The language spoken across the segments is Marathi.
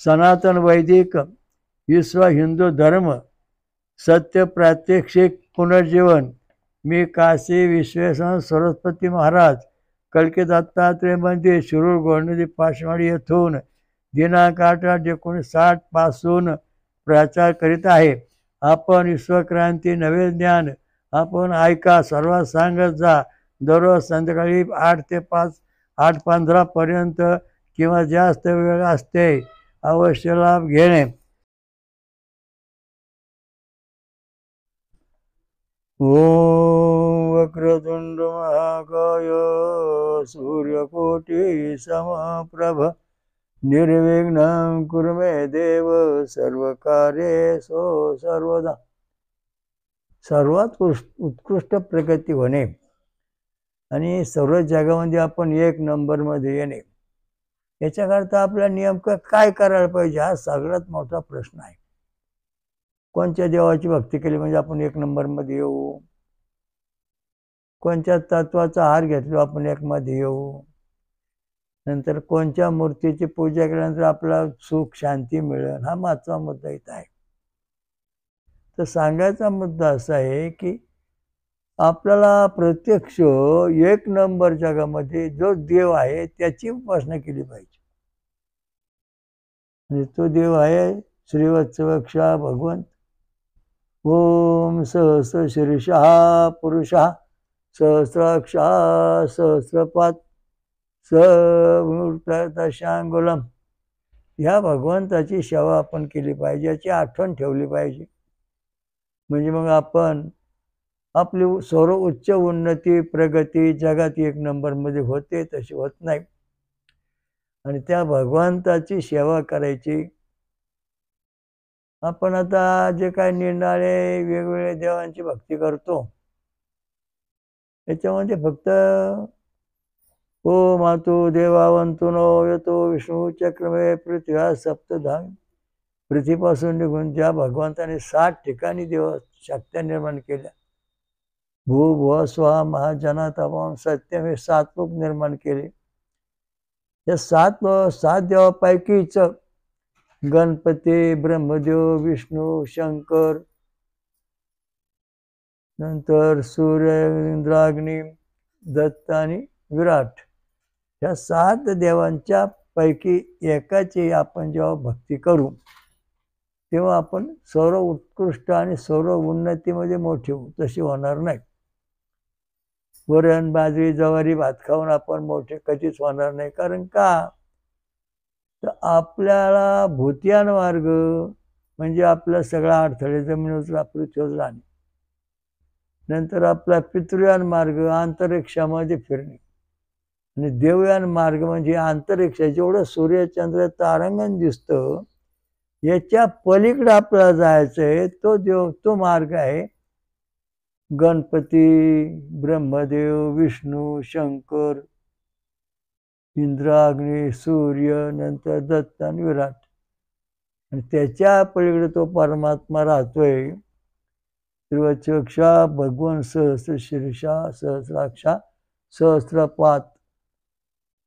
सनातन वैदिक विश्व हिंदू धर्म सत्य प्रात्यक्षिक पुनर्जीवन। मी काशी विश्वेश्वर सरस्वती महाराज कलकी दत्तात्रय मंदिर शिरूर गोंडनदी पाचवाडी येथून दिनांक 8/8/1960 पासून प्रचार करीत आहे. आपण विश्वक्रांती नवे ज्ञान आपण ऐका, सर्वात सांगत जा. दररोज संध्याकाळी 8 ते 8:15 पर्यंत किंवा जास्त वेळ असते. अवश्य लाभ घेणे. ओम वक्रतुंड महाकाय सूर्यकोटि समप्रभ निर्विघ्नं कुरु मे देव सर्वकार्येषु सर्वदा. सर्वात उत्कृष्ट प्रगती होणे आणि सर्व जगामध्ये आपण 1 नंबरमध्ये येणे, याच्याकरता आपल्याला नेमकं काय करायला पाहिजे हा सगळ्यात मोठा प्रश्न आहे. कोणत्या देवाची भक्ती केली म्हणजे आपण 1 नंबरमध्ये येऊ? कोणत्या तत्वाचा आहार घेतलो आपण 1 मध्ये येऊ? नंतर कोणत्या मूर्तीची पूजा केल्यानंतर आपल्याला सुख शांती मिळेल? हा महत्त्वाचा मुद्दा इथं आहे. तर सांगायचा मुद्दा असा आहे की आपल्याला प्रत्यक्ष 1 नंबर जगामध्ये जो देव आहे त्याची उपासना केली पाहिजे. आणि तो देव आहे श्रीवत्सवक्षा भगवंत. ओम सहस्र शीर्षः पुरुषः सहस्राक्षः सहस्रपाद दशांगुलम. ह्या भगवंताची सेवा आपण केली पाहिजे, याची आठवण ठेवली पाहिजे. म्हणजे मग आपण आपली सर्व उच्च उन्नती प्रगती जगात 1 नंबरमध्ये होते तशी होत नाही. आणि त्या भगवंताची सेवा करायची. आपण आता जे काही निराळे वेगवेगळ्या देवांची भक्ती करतो याच्यामध्ये फक्त ओ मातु देवावंतुनो यतो विष्णू चक्रमे पृथ्व्या सप्तधाम. पृथ्वीपासून निघून ज्या भगवंताने 7 ठिकाणी देव शक्त्या निर्माण केल्या, भू भुव स्वा महाजना तमाम सत्यम, हे 7 लोक निर्माण केले. या 7 देवापैकीच गणपती, ब्रह्मदेव, विष्णू, शंकर, नंतर सूर्य, इंद्राग्नी, दत्त आणि विराट, ह्या 7 देवांच्या पैकी एकाची आपण जेव्हा भक्ती करू तेव्हा आपण सर्व उत्कृष्ट आणि सर्व उन्नतीमध्ये मोठे होऊ. तशी होणार नाही. वरण बाजरी ज्वारी भात खाऊन आपण मोठे कधीच होणार नाही. कारण का तर आपल्याला भूतियान मार्ग म्हणजे आपला सगळा अडथळे जमिनीवर पृथ्वीवर राहणे, नंतर आपला पितृयान मार्ग अंतरिक्षामध्ये फिरणे, आणि देवयान मार्ग म्हणजे अंतरिक्ष जेवढं सूर्यचंद्र तारांगण दिसतं याच्या पलीकडे आपल्याला जायचं आहे. तो मार्ग आहे गणपती, ब्रह्मदेव, विष्णू, शंकर, इंद्र, अग्नी, सूर्य, नंतर दत्त आणि विराट. आणि त्याच्या पलीकडे तो परमात्मा राहतोय. त्रिवत्सक्षा भगवान सहस्र शीर्षा सहस्राक्षा सहस्रपाद.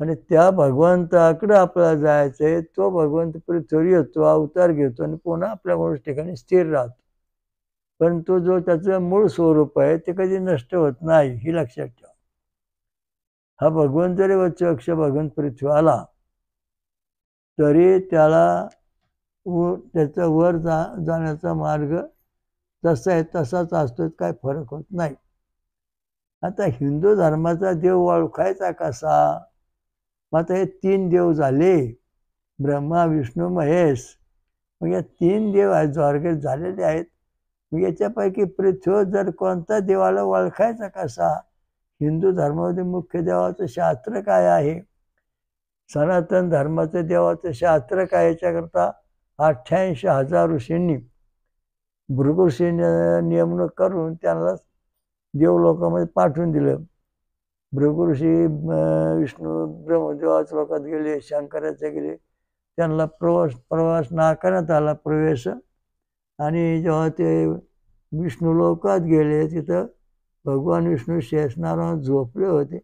आणि त्या भगवंताकडे आपल्याला जायचंय. तो भगवंत पृथ्वीवर येतो, अवतार घेतो आणि पुन्हा आपल्या मूळ ठिकाणी स्थिर राहतो. परंतु जो त्याचं मूळ स्वरूप आहे ते कधी नष्ट होत नाही, ही लक्षात ठेवा. हा भगवंत जरी वत्सवक्ष भगवंत पृथ्वी आला तरी त्याला त्याचा वर जाण्याचा मार्ग तसा आहे तसाच असतो, काय फरक होत नाही. आता हिंदू धर्माचा देव ओळखायचा कसा? आता हे 3 देव झाले, ब्रह्मा विष्णू महेश. मग या 3 देव आहेत द्वारकेत झालेले आहेत. मग याच्यापैकी पृथ्वीवर जर कोणता देवाला ओळखायचा कसा? हिंदू धर्मामध्ये मुख्य देवाचं शास्त्र काय आहे? सनातन धर्माचं देवाचं शास्त्र काय? याच्याकरता 88,000 ऋषींनी भृगुऋषी नियमन करून त्यांना देवलोकामध्ये पाठवून दिलं. भृगुऋषी विष्णू ब्रह्मदेवाच्या लोकात गेले, शंकराचे गेले, त्यांना प्रवास नाकारण्यात आला प्रवेश. आणि जेव्हा ते विष्णू लोकात गेले तिथं भगवान विष्णू शेषनारायण झोपले होते.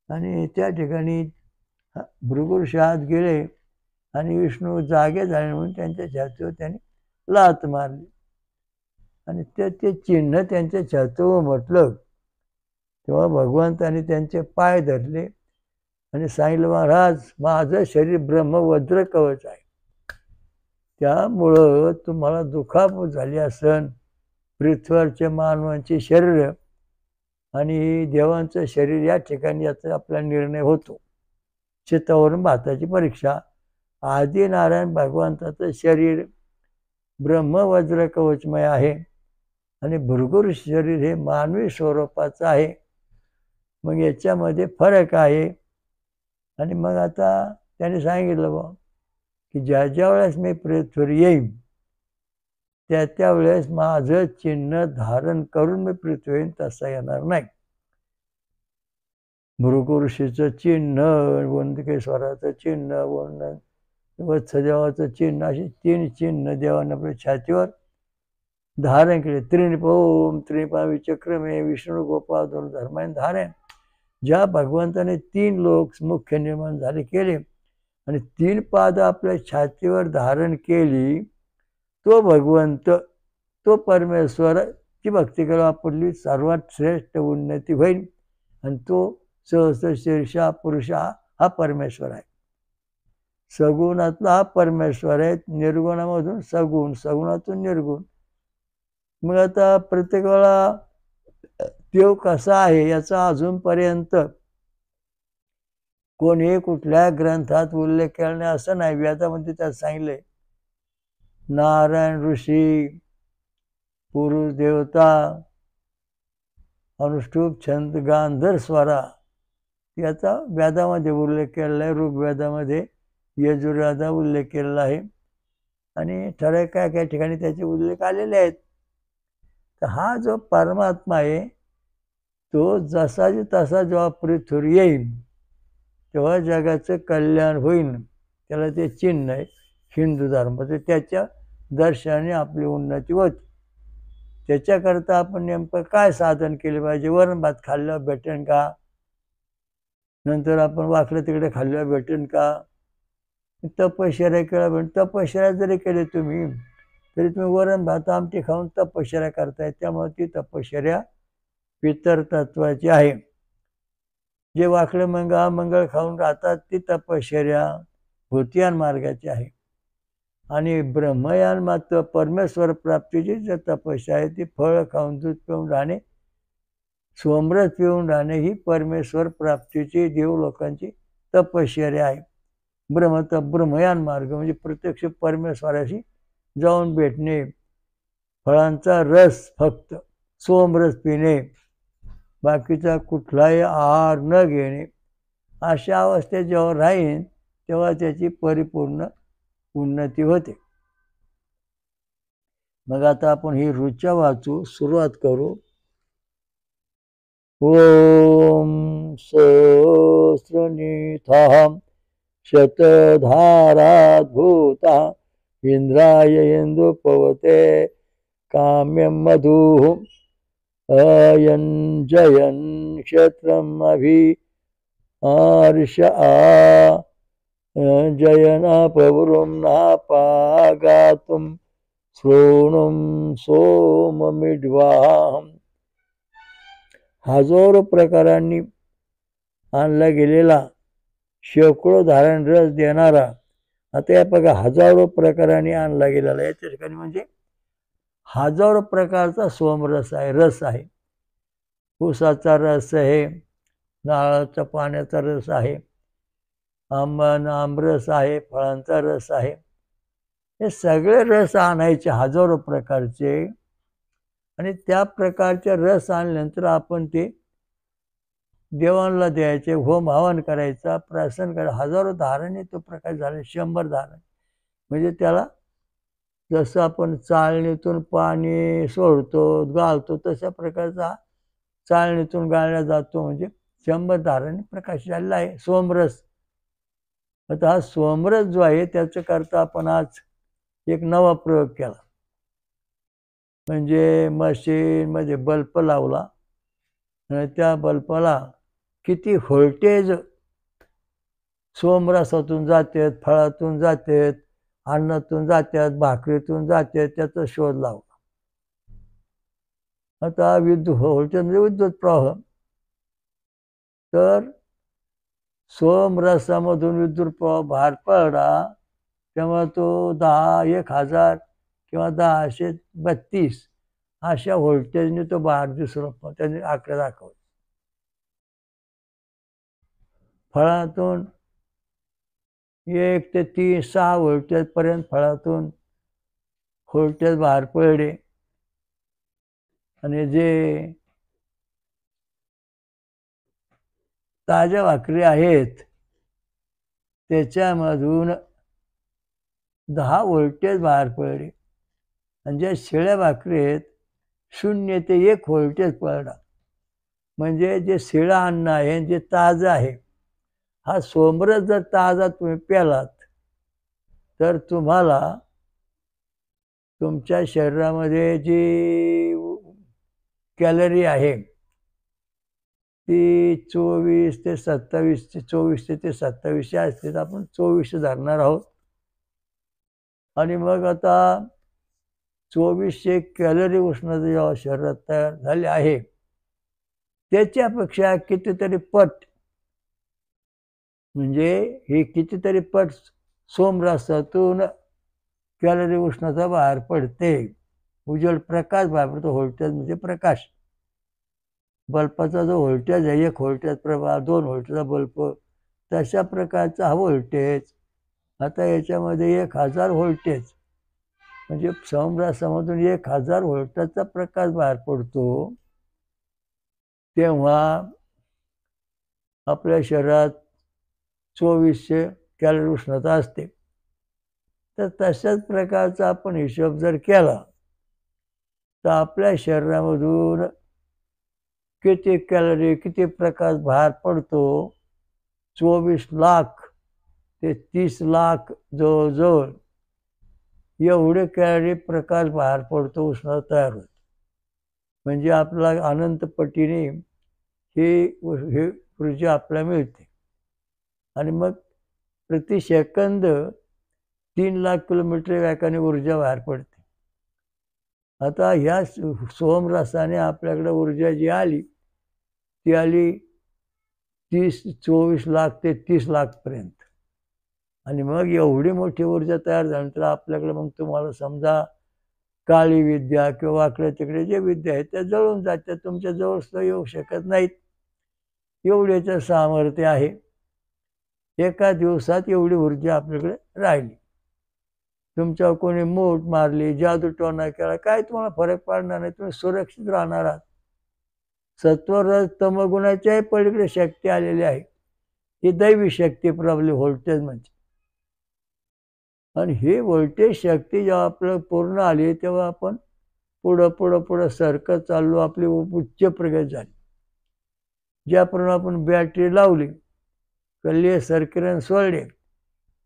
आणि त्या ठिकाणी भृगुऋषी आत गेले आणि विष्णू जागे झाले म्हणून त्यांच्या छातीवर त्यांनी लात मारली आणि ते चिन्ह त्यांच्या छातीवर म्हटलं. तेव्हा भगवंतांनी त्यांचे पाय धरले आणि सांगितलं, महाराज माझं शरीर ब्रह्मवज्र कवच आहे, त्यामुळं तुम्हाला दुखापत झाली असन. पृथ्वीवरचे मानवांचे शरीर आणि देवांचं शरीर या ठिकाणी याचा आपला निर्णय होतो. शेतावरून भाताची परीक्षा. आदिनारायण भगवंताचं शरीर ब्रह्मवज्र कवचमय आहे आणि भृगुर शरीर हे मानवी स्वरूपाचं आहे. मग याच्यामध्ये फरक आहे. आणि मग आता त्याने सांगितलं बा की ज्या वेळेस मी पृथ्वीवर येईन त्या वेळेस माझं चिन्ह धारण करून मी पृथ्वी येईन, तसा येणार नाही. भृगुऋषीचं चिन्ह, वंदकेश्वराचं चिन्ह, वत्सदेवाचं चिन्ह, अशी 3 चिन्ह देवानं आपल्या छातीवर धारण केले. त्रिनिपोम त्रिनिपा विचक्रमे विष्णू गोपाळ धर्मायन धारण. ज्या भगवंताने 3 लोक मुख्य निर्माण झाले केले आणि 3 पाद आपल्या छातीवर धारण केली, तो भगवंत, तो परमेश्वराची भक्ती करून आपली सर्वात श्रेष्ठ उन्नती होईल. आणि तो सहस्र शीर्षा पुरुषा हा परमेश्वर आहे. सगुणातला हा परमेश्वर आहे. निर्गुणामधून सगुण, सगुणातून निर्गुण. मग आता प्रत्येक वेळा देव कसा आहे याचा अजूनपर्यंत कोणी कुठल्या ग्रंथात उल्लेख केला नाही असं नाही. वेदामध्ये त्यात सांगितलंय, नारायण ऋषी, पुरुष देवता, अनुष्टुप छंद गांधर स्वरा याचा वेदामध्ये उल्लेख केलेला आहे. ऋग्वेदामध्ये, यजुर्वेदा उल्लेख केलेला आहे आणि ठराविक काय काय ठिकाणी त्याचे उल्लेख आलेले आहेत. तर हा जो परमात्मा आहे तो जसाची तसा जेव्हा पृथ्वीवर येईल तेव्हा जगाचं कल्याण होईल. त्याला ते चिन्ह आहे हिंदू धर्म. तर त्याच्या दर्शनाने आपली उन्नती होते. त्याच्याकरता आपण नेमकं काय साधन केले पाहिजे? वरण भात खाल्ल्यावर भेटेन का? नंतर आपण वाकडं तिकडे खाल्ल्यावर भेटेन का? तपश्चर्या केला भेटेन. तपश्चर्या जरी केले तुम्ही तरी तुम्ही वरण भात आमटी खाऊन तपश्चर्या करताय. त्यामुळे ती तपश्चर्या पितर तत्वाची आहे. जे वाकडे मंगळ खाऊन राहतात ती तपश्चर्या भूतियान मार्गाची आहे. आणि ब्रह्मयान मात्र परमेश्वर प्राप्तीची जी तपस्या आहे ती फळ खाऊन दूध पिऊन राहणे, सोमरस पिऊन राहणे ही परमेश्वर प्राप्तीची देव लोकांची तपश्चर्या आहे. ब्रह्मयान मार्ग म्हणजे प्रत्यक्ष परमेश्वराशी जाऊन भेटणे, फळांचा रस फक्त सोमरस पिणे, बाकीचा कुठलाही आहार न घेणे, अशा अवस्थेत जेव्हा राहीन तेव्हा त्याची परिपूर्ण उन्नती होते. मग आता आपण ही ऋचा वाचू, सुरुवात करू. ओम सहस्रनिथः शतधाराद्भूता इंद्राय इंदुपवते काम्यं मधुः अयञ्जयन् क्षत्रम् अभिर्ष जयनापवरुं नापागातुं श्रोणुं सोममिड्वाहम्. हजारो प्रकारांनी आणला गेलेला शेकडो धारण रस देणारा, आता या बघा हजारो प्रकारांनी आणला गेलेला, याच्या ठिकाणी म्हणजे हजारो प्रकारचा सोमरस आहे, रस आहे. ऊसाचा रस आहे, नारळाच्या पाण्याचा रस आहे, आमरस आहे, फळांचा रस आहे. हे सगळे रस आणायचे हजारो प्रकारचे आणि त्या प्रकारचे रस आणल्यानंतर आपण ते देवांना द्यायचे, होम हवन करायचा, प्राशन करायचं. हजारो धाराने तो प्रकार झाले, 100 धारण. म्हणजे त्याला जसं आपण चाळणीतून पाणी सोडतो गाळतो तशा प्रकारचा चाळणीतून गाळला जातो. म्हणजे 100 धाराने प्रकाश झालेला आहे सोमरस. आता हा सोमरस जो आहे त्याच्याकरता आपण आज एक नवा प्रयोग केला. म्हणजे मशीनमध्ये बल्ब लावला आणि त्या बल्बाला किती व्होल्टेज सोमरसातून जातात, फळातून जातात, अन्नातून जातात, भाकरीतून जातात, त्याचा शोध लावला. आता व्होल्टेज म्हणजे विद्युत प्रवाह. तर सोमरसामधून विद्युत प्रवाह बाहेर पडला तेव्हा तो 10,000 किंवा 1032 अशा व्होल्टेजने तो बाहेर दिसलो. त्याने आकडे दाखवले. फळातून 1 ते 3-6 व्होल्टेज पर्यंत फळातून व्होल्टेज बाहेर पडले. आणि जे ताज्या भाकरी आहेत त्याच्यामधून 10 व्होल्टेज बाहेर पडले. आणि ज्या शिळ्या भाकरी आहेत 0 ते 1 व्होल्टेज पडला. म्हणजे जे शिळं अन्न आहे, जे ताजं आहे, हा सोमरस जर ताजा तुम्ही प्यालात तर तुम्हाला तुमच्या शरीरामध्ये जी कॅलरी आहे ती 24 ते 27, 24 ते 27 असते. आपण 24 धरणार आहोत. आणि मग आता 2400 कॅलरी उष्णता जेव्हा शरीरात तयार झाली आहे त्याच्यापेक्षा कितीतरी पट, म्हणजे हे कितीतरी पट सोमरसातून कॅलरी उष्णता बाहेर पडते. उजळ प्रकाश बाहेर पडतो. व्होल्टेज म्हणजे प्रकाश. बल्बाचा जो व्होल्टेज आहे, 1 व्होल्टेज प्रवाह, 2 व्होल्टेजचा बल्ब, तशा प्रकारचा हा व्होल्टेज. आता याच्यामध्ये 1000 व्होल्टेज म्हणजे सोमरसामधून 1000 व्होल्टचा प्रकाश बाहेर पडतो. तेव्हा आपल्या शरीरात 2400 कॅलरी उष्णता असते. तर तशाच प्रकारचा आपण हिशोब जर केला तर आपल्या शरीरामधून किती कॅलरी, किती प्रकाश बाहेर पडतो, 24 लाख ते 30 लाख जवळजवळ एवढे कॅलरी प्रकाश बाहेर पडतो, उष्णता तयार होते. म्हणजे आपल्याला अनंत पटीने ही ऊर्जा आपल्याला मिळते. आणि मग प्रति सेकंद 3 लाख किलोमीटर वेगाने ऊर्जा बाहेर पडते. आता ह्या सोमरसाने आपल्याकडे ऊर्जा जी आली ती आली 24 लाख ते 30 लाखपर्यंत. आणि मग एवढी मोठी ऊर्जा तयार झाल्यानंतर आपल्याकडे मग तुम्हाला समजा काळी विद्या किंवा वाकडे तिकडे जे विद्या आहेत त्या जळून जातात, तुमच्या जवळ सुद्धा येऊ शकत नाहीत. एवढ्याचं सामर्थ्य आहे. एका दिवसात एवढी ऊर्जा आपल्याकडे राहिली. तुमच्यावर कोणी मूठ मारली, जादूटोणा केला, काय तुम्हाला फरक पडणार नाही. तुम्ही सुरक्षित राहणार आहात. सत्वरज तमगुणाच्याही पलीकडे शक्ती आलेली आहे. ही दैवी शक्ती प्रबली व्होल्टेज म्हणजे. आणि ही व्होल्टेज शक्ती जेव्हा आपल्याला पूर्ण आली तेव्हा आपण पुढं पुढं पुढं सरकत चाललो. आपली उच्च प्रगती झाली. ज्याप्रमाणे आपण बॅटरी लावली, कल्ले सरकिरण सोडले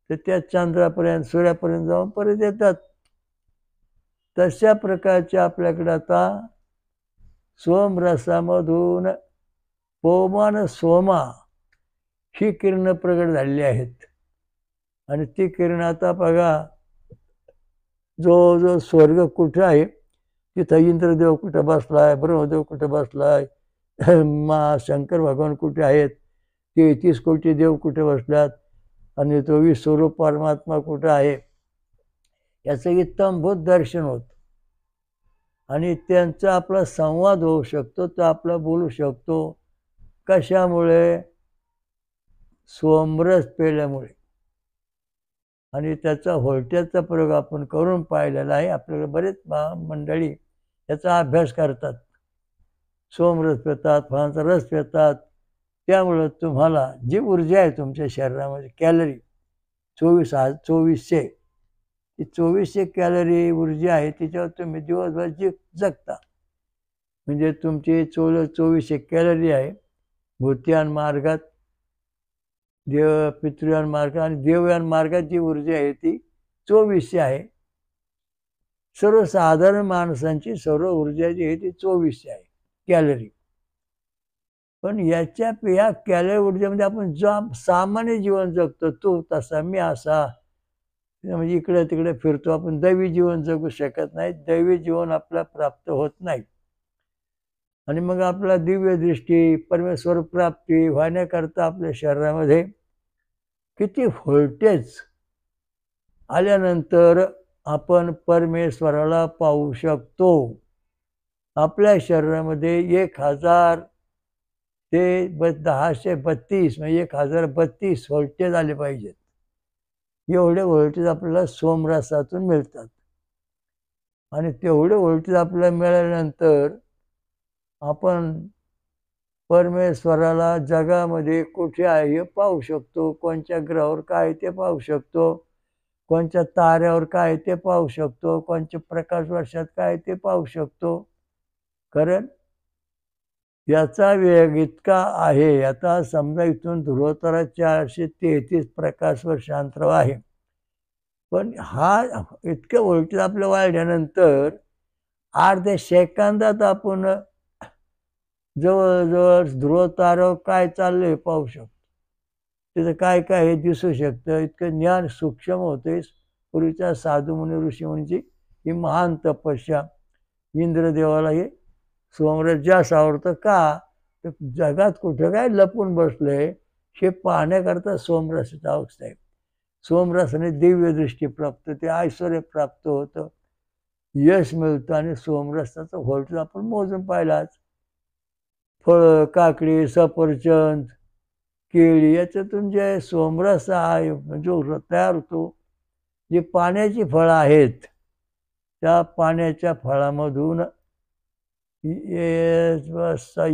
तर त्या चंद्रापर्यंत, सूर्यापर्यंत जाऊन परत येतात. तशा प्रकारचे आपल्याकडे आता सोमरसामधून पवमान सोमा ही किरणं प्रगट झालेली आहेत. आणि ती किरण आता बघा, जो स्वर्ग कुठे आहे तिथं इंद्रदेव कुठं बसलाय, ब्रह्मदेव कुठं बसलाय, शंकर भगवान कुठे आहेत, 33 कोटी देव कुठे बसल्यात, आणि तो विश्वरूप परमात्मा कुठं आहे, याचं इत्थंभूत दर्शन होतं. आणि त्यांचा आपला संवाद होऊ शकतो, तो आपला बोलू शकतो. कशामुळे? सोमरस पेल्यामुळे. आणि त्याचा व्होल्टेजचा प्रयोग आपण करून पाहिलेला आहे. आपल्याकडे बरेच मंडळी याचा अभ्यास करतात. सोमरस पितात, फळांचा रस पितात. त्यामुळं तुम्हाला जी ऊर्जा आहे तुमच्या शरीरामध्ये कॅलरी 2400 ती 2400 कॅलरी ऊर्जा आहे, तिच्यावर तुम्ही दिवसभर जगता. म्हणजे तुमची 2400 कॅलरी आहे. भूतयान मार्गात, पितृयान मार्ग आणि देवयान मार्गात जी ऊर्जा आहे ती 2400 आहे. सर्वसाधारण माणसांची सर्व ऊर्जा जी आहे ती 2400 आहे कॅलरी. पण या कॅलरी ऊर्जेमध्ये आपण सामान्य जीवन जगतो, तू तसा मी असा, म्हणजे इकडे तिकडे फिरतो, आपण दैवी जीवन जगू शकत नाही, दैवी जीवन आपल्याला प्राप्त होत नाही. आणि मग आपला दिव्य दृष्टी परमेश्वर प्राप्ती होण्याकरता आपल्या शरीरामध्ये किती व्होल्टेज आल्यानंतर आपण परमेश्वराला पाहू शकतो. आपल्या शरीरामध्ये 1000 ते 1032 म्हणजे 1032 व्होल्टेज आले पाहिजेत. एवढे व्होल्टेज आपल्याला सोमरसातून मिळतात. आणि तेवढे व्होल्टेज आपल्याला मिळाल्यानंतर आपण परमेश्वराला जगामध्ये कुठे आहे हे पाहू शकतो, कोणत्या ग्रहावर काय ते पाहू शकतो, कोणत्या ताऱ्यावर काय ते पाहू शकतो, कोणत्या प्रकाश वर्षात काय ते पाहू शकतो. कारण याचा वेग इतका आहे, आता समजा इथून ध्रुवतारा 433 प्रकाश वर्ष अंतरावर आहे, पण हा इतकं व्होल्टेज आपलं वाढल्यानंतर अर्ध्या सेकंदात आपण जवळजवळ ध्रुवताऱ्यावर काय चाललंय पाहू शकतो. तिथं काय काय हे दिसू शकतं. इतकं ज्ञान सूक्ष्म होते. पूर्वीच्या साधुमुनी ऋषीमुनींची ही महान तपस्या. इंद्रदेवाला हे सोमरस जास्त आवडतं का, तर जगात कुठं काय लपून बसलंय हे पाहण्याकरता सोमरसाची अवस्था आहे. सोमरसाने दिव्य दृष्टी प्राप्त, ते ऐश्वर्य प्राप्त होतं, यश मिळतं. आणि सोमरसाचा व्होल्टेज आपण मोजून पाहिलाच. फळं, काकडी, सफरचंद, केळी याच्यातून जे सोमरस आहे जो तयार होतो, जी पाण्याची फळं आहेत, त्या पाण्याच्या फळामधून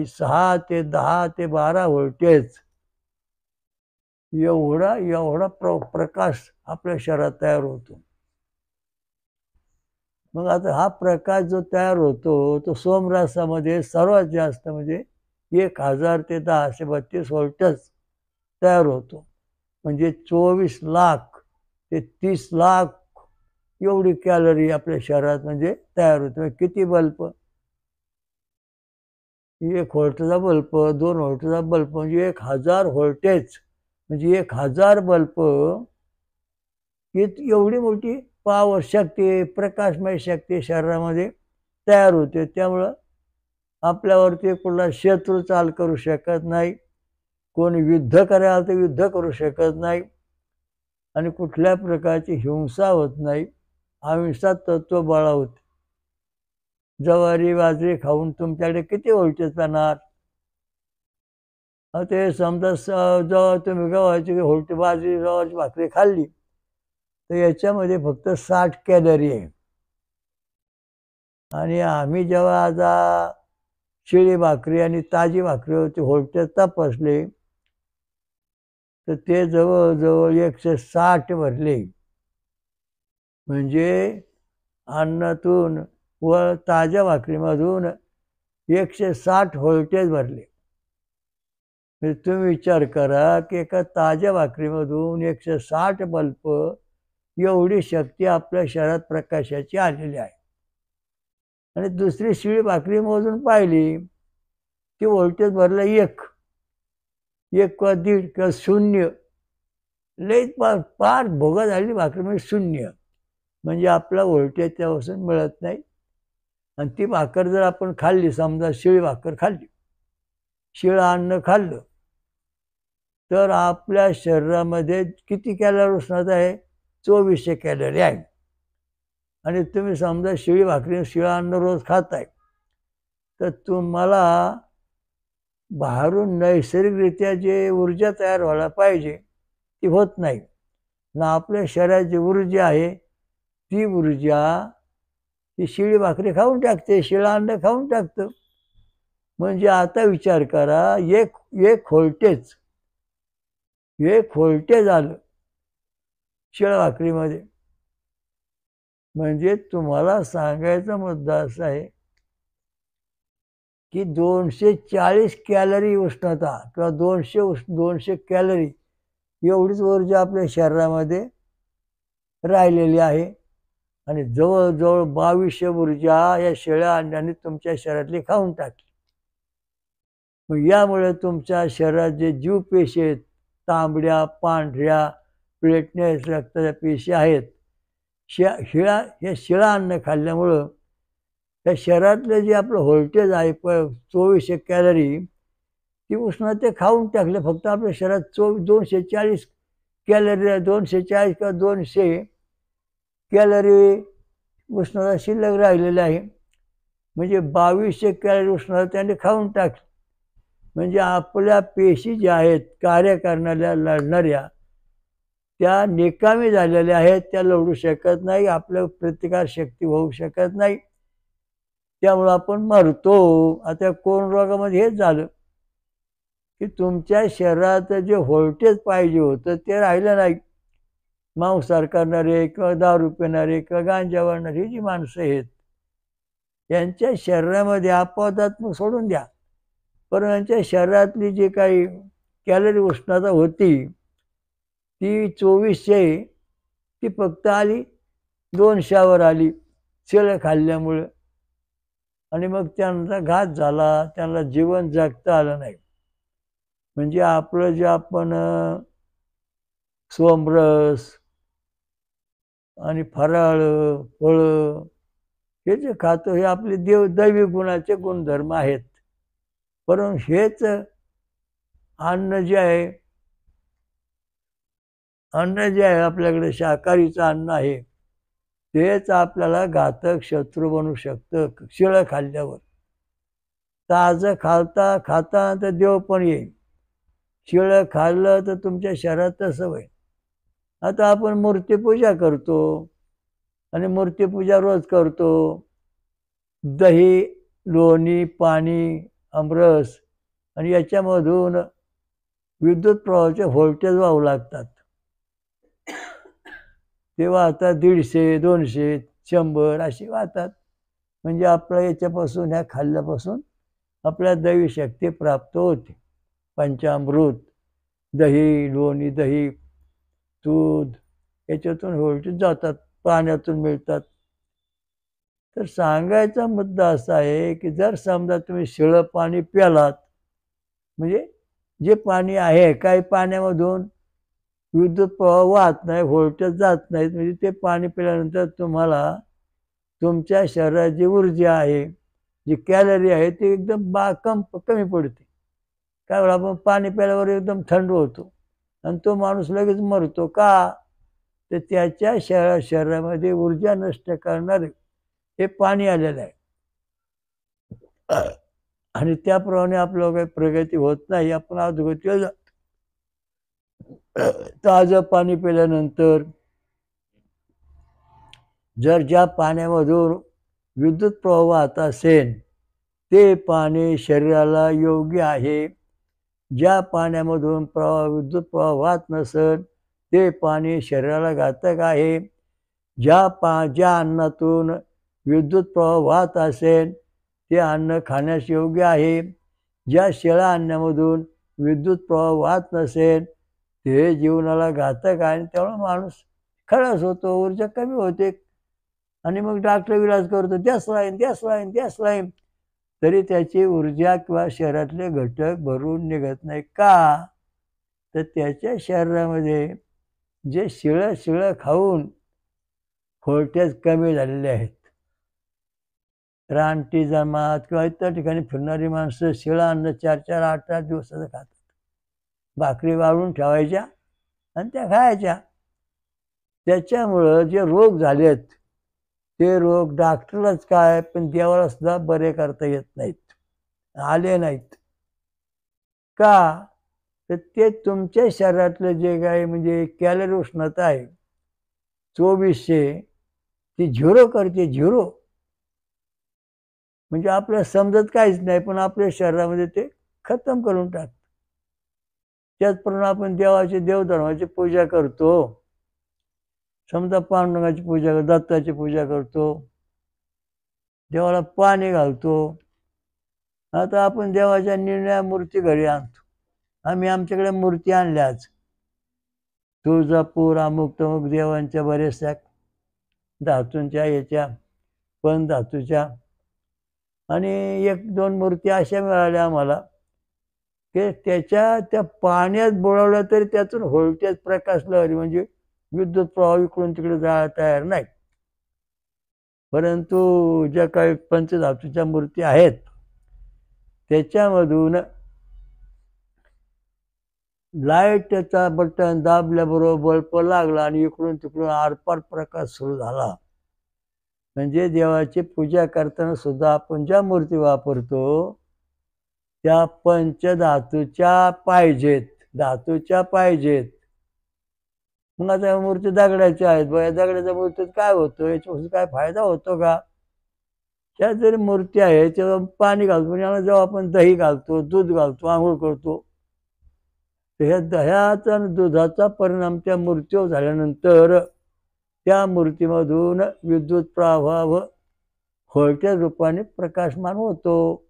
6 ते 10 ते 12 व्होल्टेज एवढा प्रकाश आपल्या शरीरात तयार होतो. मग आता हा प्रकाश जो तयार होतो तो सोमरसामध्ये सर्वात जास्त म्हणजे 1000 ते 1032 व्होल्टेज तयार होतो. म्हणजे 24 लाख ते 30 लाख एवढी कॅलरी आपल्या शरीरात म्हणजे तयार होते. किती बल्ब, 1 व्होल्टचा बल्ब, 2 व्होल्टचा बल्ब म्हणजे 1000 व्होल्टेज, म्हणजे 1000 बल्ब, एवढी मोठी पॉवर शक्ती, प्रकाशमय शक्ती शरीरामध्ये तयार होते. त्यामुळं आपल्यावरती कुठला शत्रू चाल करू शकत नाही, कोणी युद्ध करायला तर युद्ध करू शकत नाही, आणि कुठल्या प्रकारची हिंसा होत नाही. अहिंसा तत्व बळावते. ज्वारी बाजरी खाऊन तुमच्याकडे किती व्होल्टेज जाणार. ते समजा जेव्हा तुम्ही गव्हाची बाजरी गव्हाची भाकरी खाल्ली तर याच्यामध्ये फक्त 60 कॅलरी आहे. आणि आम्ही जेव्हा आता शिळी भाकरी आणि ताजी भाकरीवरती व्होल्टेज तपासले तर ते जवळजवळ 160 भरले. म्हणजे अन्नातून व ताज्या भाकरीमधून 160 व्होल्टेज भरले. म्हणजे तुम्ही विचार करा की एका ताज्या भाकरीमधून 160 बल्ब एवढी शक्ती आपल्या शरीरात प्रकाशाची आलेली आहे. आणि दुसरी शिळी भाकरी मोजून पाहिली ती व्होल्टेज भरलं 1 किंवा 1.5 किंवा 0. लई पार भोगा झालेली भाकरी म्हणजे 0, म्हणजे आपला व्होल्टेज त्यापासून मिळत नाही. आणि ती भाकर जर आपण खाल्ली, समजा शिळी भाकर खाल्ली, शिळं अन्न खाल्लं, तर आपल्या शरीरामध्ये किती कॅलरी उष्णत आहे, 2400 कॅलरी आहे. आणि तुम्ही समजा शिळी भाकरी शिळं अन्न रोज खाताय, तर तुम्हाला बाहेरून नैसर्गिकरित्या जे ऊर्जा तयार व्हायला पाहिजे ती होत नाही ना. आपल्या शरीराची ऊर्जा आहे ती ऊर्जा ती शिळी भाकरी खाऊन टाकते, शिळं अन्न खाऊन टाकतं. म्हणजे आता विचार करा, एक व्होल्टेज आलं शिळ्या भाकरीमध्ये. म्हणजे तुम्हाला सांगायचा मुद्दा असा आहे की 240 कॅलरी उष्णता किंवा 200 कॅलरी एवढीच ऊर्जा आपल्या शरीरामध्ये राहिलेली आहे. आणि जवळजवळ 2200 ऊर्जा या शिळ्या अंड्याने तुमच्या शरीरातली खाऊन टाकली. मग यामुळे तुमच्या शरीरात जे जीव पेशी आहेत, तांबड्या पांढऱ्या प्लेटलेट्स रक्ताच्या पेशी आहेत, हे शिळा अन्न खाल्ल्यामुळं त्या शरीरातलं जे आपलं व्होल्टेज आहे 2400 कॅलरी, ती उष्णते खाऊन टाकले. फक्त आपल्या शरीरात 240 कॅलरी, 240 किंवा 200 कॅलरी उष्णता शिल्लक राहिलेली आहे. म्हणजे 2200 कॅलरी उष्णता त्यांनी खाऊन टाकली. म्हणजे आपल्या पेशी ज्या आहेत कार्य करणाऱ्या, लढणाऱ्या, त्या निकामी झालेल्या आहेत. त्या लढू शकत नाही, आपल्या प्रतिकारशक्ती होऊ शकत नाही, त्यामुळं आपण मरतो. आता कोरोना रोगामध्ये हेच झालं की तुमच्या शरीरात जे व्होल्टेज पाहिजे होतं ते राहिलं नाही. मांसाहार करणारे किंवा दारू पिणारे किंवा गांजा वाढणारी जी माणसं आहेत, यांच्या शरीरामध्ये अपवादात्मक सोडून द्या, पण यांच्या शरीरातली जी काही कॅलरी उष्णता होती ती 2400, ती फक्त आली 200वर आली शिळं खाल्ल्यामुळं. आणि मग त्यांचा घात झाला, त्यांना जीवन जगता आलं नाही. म्हणजे आपलं जे आपण सोमरस आणि फराळ फळं हे जे खातो, हे आपले दैवी गुणाचे गुणधर्म आहेत. परंतु हेच अन्न जे आहे आपल्याकडे शाकाहारीचं अन्न आहे, तेच आपल्याला घातक शत्रू बनू शकतं शिळं खाल्ल्यावर. ताजं खाता तर देव पण येईल, शिळं खाल्लं तर तुमच्या शरीरात तसं होईल. आता आपण मूर्तीपूजा करतो आणि मूर्तीपूजा रोज करतो. दही, लोणी, पाणी, आमरस आणि याच्यामधून विद्युत प्रवाहाचे व्होल्टेज वाहू लागतात. ते वाहतात 150, 200, 100 असे वाहतात. म्हणजे आपल्या याच्यापासून, ह्या खाल्ल्यापासून आपल्या दैवी शक्ती प्राप्त होते. पंचामृत, दही, लोणी, दही, दूध याच्यातून व्होल्टेज जातात, पाण्यातून मिळतात. तर सांगायचा मुद्दा असा आहे की जर समजा तुम्ही शिळं पाणी प्यालात, म्हणजे जे पाणी आहे, काही पाण्यामधून विद्युत प्रवाह वाहत नाही, व्होल्टेज जात नाहीत, म्हणजे ते पाणी पिल्यानंतर तुम्हाला तुमच्या शरीरात जी ऊर्जा आहे, जी कॅलरी आहे, ती एकदम कमी पडते. काय वेळा आपण पाणी प्यायल्यावर एकदम थंड होतो आणि तो माणूस लगेच मरतो. का? तर त्याच्या शरीरामध्ये ऊर्जा नष्ट करणारे हे पाणी आलेलं आहे आणि त्याप्रमाणे आपल्याला काही प्रगती होत नाही, आपण अधोगतीला जातो. ताजं पाणी पिल्यानंतर जर ज्या पाण्यामधून विद्युत प्रवाह वाहत असेल ते पाणी शरीराला योग्य आहे. ज्या पाण्यामधून विद्युत प्रवाह वाहत नसेल ते पाणी शरीराला घातक आहे. ज्या अन्नातून विद्युत प्रवाह वाहत असेल ते अन्न खाण्यास योग्य आहे. ज्या शिळ्या अन्नामधून विद्युत प्रवाह वाहत नसेल ते जीवनाला घातक आहे. त्यामुळे माणूस खलास होतो, ऊर्जा कमी होते आणि मग डॉक्टर इलाज करतो, द्या स्लाईन, तरी त्याची ऊर्जा किंवा शरीरातले घटक भरून निघत नाही. का? तर त्याच्या शरीरामध्ये जे शिळं खाऊन व्होल्टेज कमी झालेले आहेत. रानटी जमात किंवा इतर ठिकाणी फिरणारी माणसं शिळं अन्न 4-4, 8-8 दिवसाचं खातात. भाकरी वाळून ठेवायच्या आणि त्या खायच्या. त्याच्यामुळं जे रोग झालेत ते रोग डॉक्टरलाच काय, पण देवाला सुद्धा बरे करता येत नाहीत, आले नाहीत. का? तर ते तुमच्या शरीरातलं जे काही म्हणजे कॅलरी उष्णता आहे 2400, ती झिरो करते, झिरो. म्हणजे आपल्याला समजत काहीच नाही, पण आपल्या शरीरामध्ये ते खतम करून टाकतं. त्याचप्रमाणे आपण देवधर्माची पूजा करतो. समजा पांडुरंगाची पूजा करतो, दत्ताची पूजा करतो, देवाला पाणी घालतो. आता आपण देवाच्या निर्णया मूर्ती घरी आणतो. आम्ही आमच्याकडे मूर्ती आणल्या आज तुळजापूर, अमुक तमुक देवांच्या बऱ्याचशा धातूंच्या, याच्या पण धातूच्या, आणि 1-2 मूर्ती अशा मिळाल्या आम्हाला की त्या पाण्यात बुडवलं तरी त्यातून व्होल्टेज प्रकाश लहरी म्हणजे विद्युत प्रवाह इकडून तिकडे जायला तयार नाही. परंतु ज्या काही पंचधातूच्या मूर्ती आहेत त्याच्यामधून लाईटचा बटन दाबल्याबरोबर बल्ब लागला आणि इकडून तिकडून आरपार प्रकाश सुरू झाला. म्हणजे देवाची पूजा करताना सुद्धा आपण ज्या मूर्ती वापरतो त्या पंचधातूच्या पाहिजेत, धातूच्या पाहिजेत. मग आता मूर्ती दगडाच्या आहेत, बघा दगडाच्या मूर्तीत काय होतं, याच्यापासून काय फायदा होतो का? त्या जरी मूर्ती आहे तेव्हा पाणी घालतो, म्हणजे जेव्हा आपण दही घालतो, दूध घालतो, आंघोळ करतो, तर ह्या दह्याचा आणि दुधाचा परिणाम त्या मूर्तीवर झाल्यानंतर त्या मूर्तीमधून विद्युत प्रवाह व व्होल्टेज रूपाने प्रकाशमान होतो.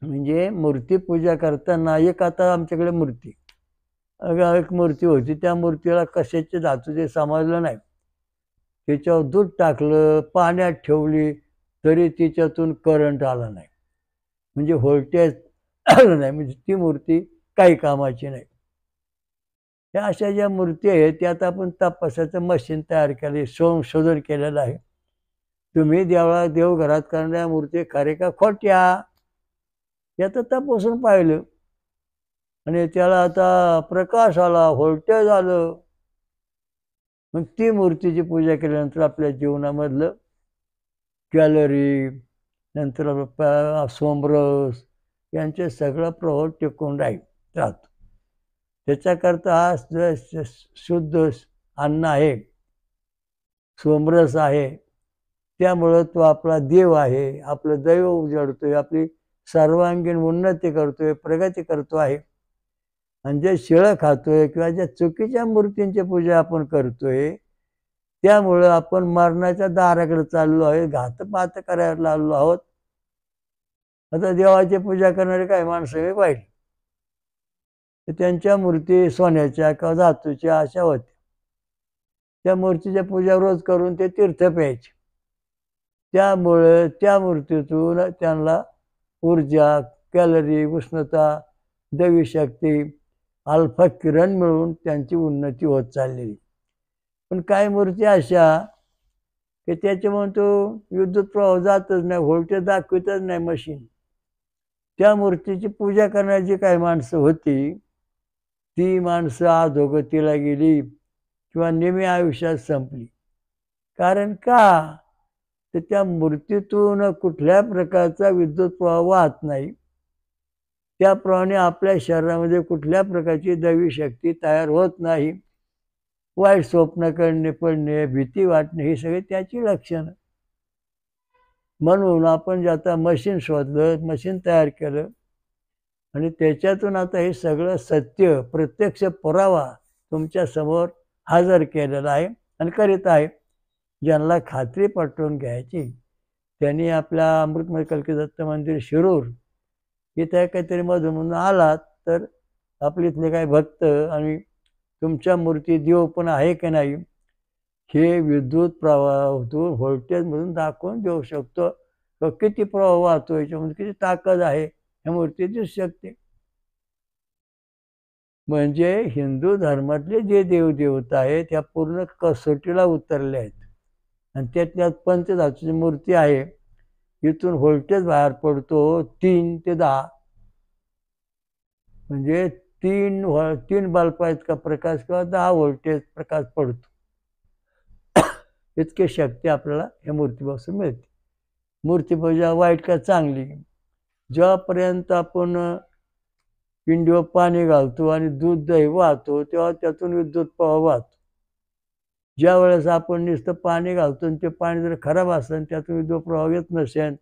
म्हणजे मूर्ती पूजा करताना एक आता आमच्याकडे मूर्ती एक मूर्ती होती, त्या मूर्तीला कशाचे धातूचे समजलं नाही, त्याच्यावर दूध टाकलं, पाण्यात ठेवली तरी तिच्यातून करंट आला नाही, म्हणजे व्होल्टेज आलं नाही, म्हणजे ती मूर्ती काही कामाची नाही. ह्या अशा ज्या मूर्ती आहेत त्यात आपण तपासाचं मशीन तयार केले, संशोधन केलेलं आहे. तुम्ही देवघरात करणाऱ्या मूर्ती खरे का खोट्या याचं तपासून पाहिलं आणि त्याला आता प्रकाश आला, व्होल्टेज आलं, मग ती मूर्तीची पूजा केल्यानंतर आपल्या जीवनामधलं कॅलरी नंतर सोमरस यांचे सगळं प्रभाव टिकून राहतो. त्याच्याकरता हा शुद्ध अन्न आहे, सोमरस आहे, त्यामुळं तो आपला देव आहे, आपलं दैव उजळतोय, आपली सर्वांगीण उन्नती करतोय, प्रगती करतो आहे. आणि जे शिळं खातोय किंवा ज्या चुकीच्या मूर्तींची पूजा आपण करतोय त्यामुळं आपण मरणाच्या दाराकडे चाललो आहे, घातपात करायला लागलो आहोत. आता देवाची पूजा करणारे काही माणसं मी पाहिली, त्यांच्या मूर्ती सोन्याच्या किंवा धातूच्या अशा होत्या. त्या मूर्तीच्या पूजा रोज करून ते तीर्थ प्यायचे, त्यामुळे त्या मूर्तीतून त्यांना ऊर्जा, कॅलरी, उष्णता, दैवी शक्ती, अल्फा किरण मिळून त्यांची उन्नती होत चाललेली. पण काही मूर्ती अशा की त्याच्यामुळे तो विद्युत प्रवाह जातच नाही, व्होल्टेज दाखवितच नाही मशीन. त्या मूर्तीची पूजा करण्याची काही माणसं होती, ती माणसं अधोगतीला गेली किंवा निम्या आयुष्यात संपली. कारण का? तर त्या मूर्तीतून कुठल्या प्रकारचा विद्युत प्रवाह वाहत नाही, त्याप्रमाणे आपल्या शरीरामध्ये कुठल्या प्रकारची दैवी शक्ती तयार होत नाही. वाईट स्वप्न पडणे, भीती वाटणे ही सगळी त्याची लक्षणं. म्हणून आपण जे आता मशीन शोधलं, मशीन तयार केलं आणि त्याच्यातून आता हे सगळं सत्य प्रत्यक्ष पुरावा तुमच्या समोर हजर केलेला आहे आणि करीत आहे. ज्यांना खात्री पटवून घ्यायची त्यांनी आपल्या अमृतमय कल्की दत्त मंदिर शिरूर इथे काहीतरी मधून आलात तर आपले इथले काही भक्त आणि तुमच्या मूर्ती देव पण आहे की नाही हे विद्युत प्रवाहातून व्होल्टेजमधून दाखवून देऊ शकतो. किती प्रवाह वाहतो, याच्यामध्ये किती ताकद आहे ह्या मूर्ती दिसू शकते. म्हणजे हिंदू धर्मातले जे देवदेवता आहेत त्या पूर्ण कसोटीला उतरले आहेत आणि त्यात पंचधातूची मूर्ती आहे, इथून व्होल्टेज बाहेर पडतो 3 ते 10, म्हणजे 3 बल्ब इतका प्रकाश किंवा 10 व्होल्टेज प्रकाश पडतो. इतकी शक्ती आपल्याला या मूर्तीपासून मिळते. मूर्ती पूजा वाईट का चांगली? जेव्हापर्यंत आपण पिंडीवर पाणी घालतो आणि दूध दही वाहतो तेव्हा त्यातून विद्युत प्रवाह वाहतो. ज्या वेळेस आपण नुसतं पाणी घालतो आणि ते पाणी जर खराब असेल त्यातून विद्युत प्रवाह येत नसेल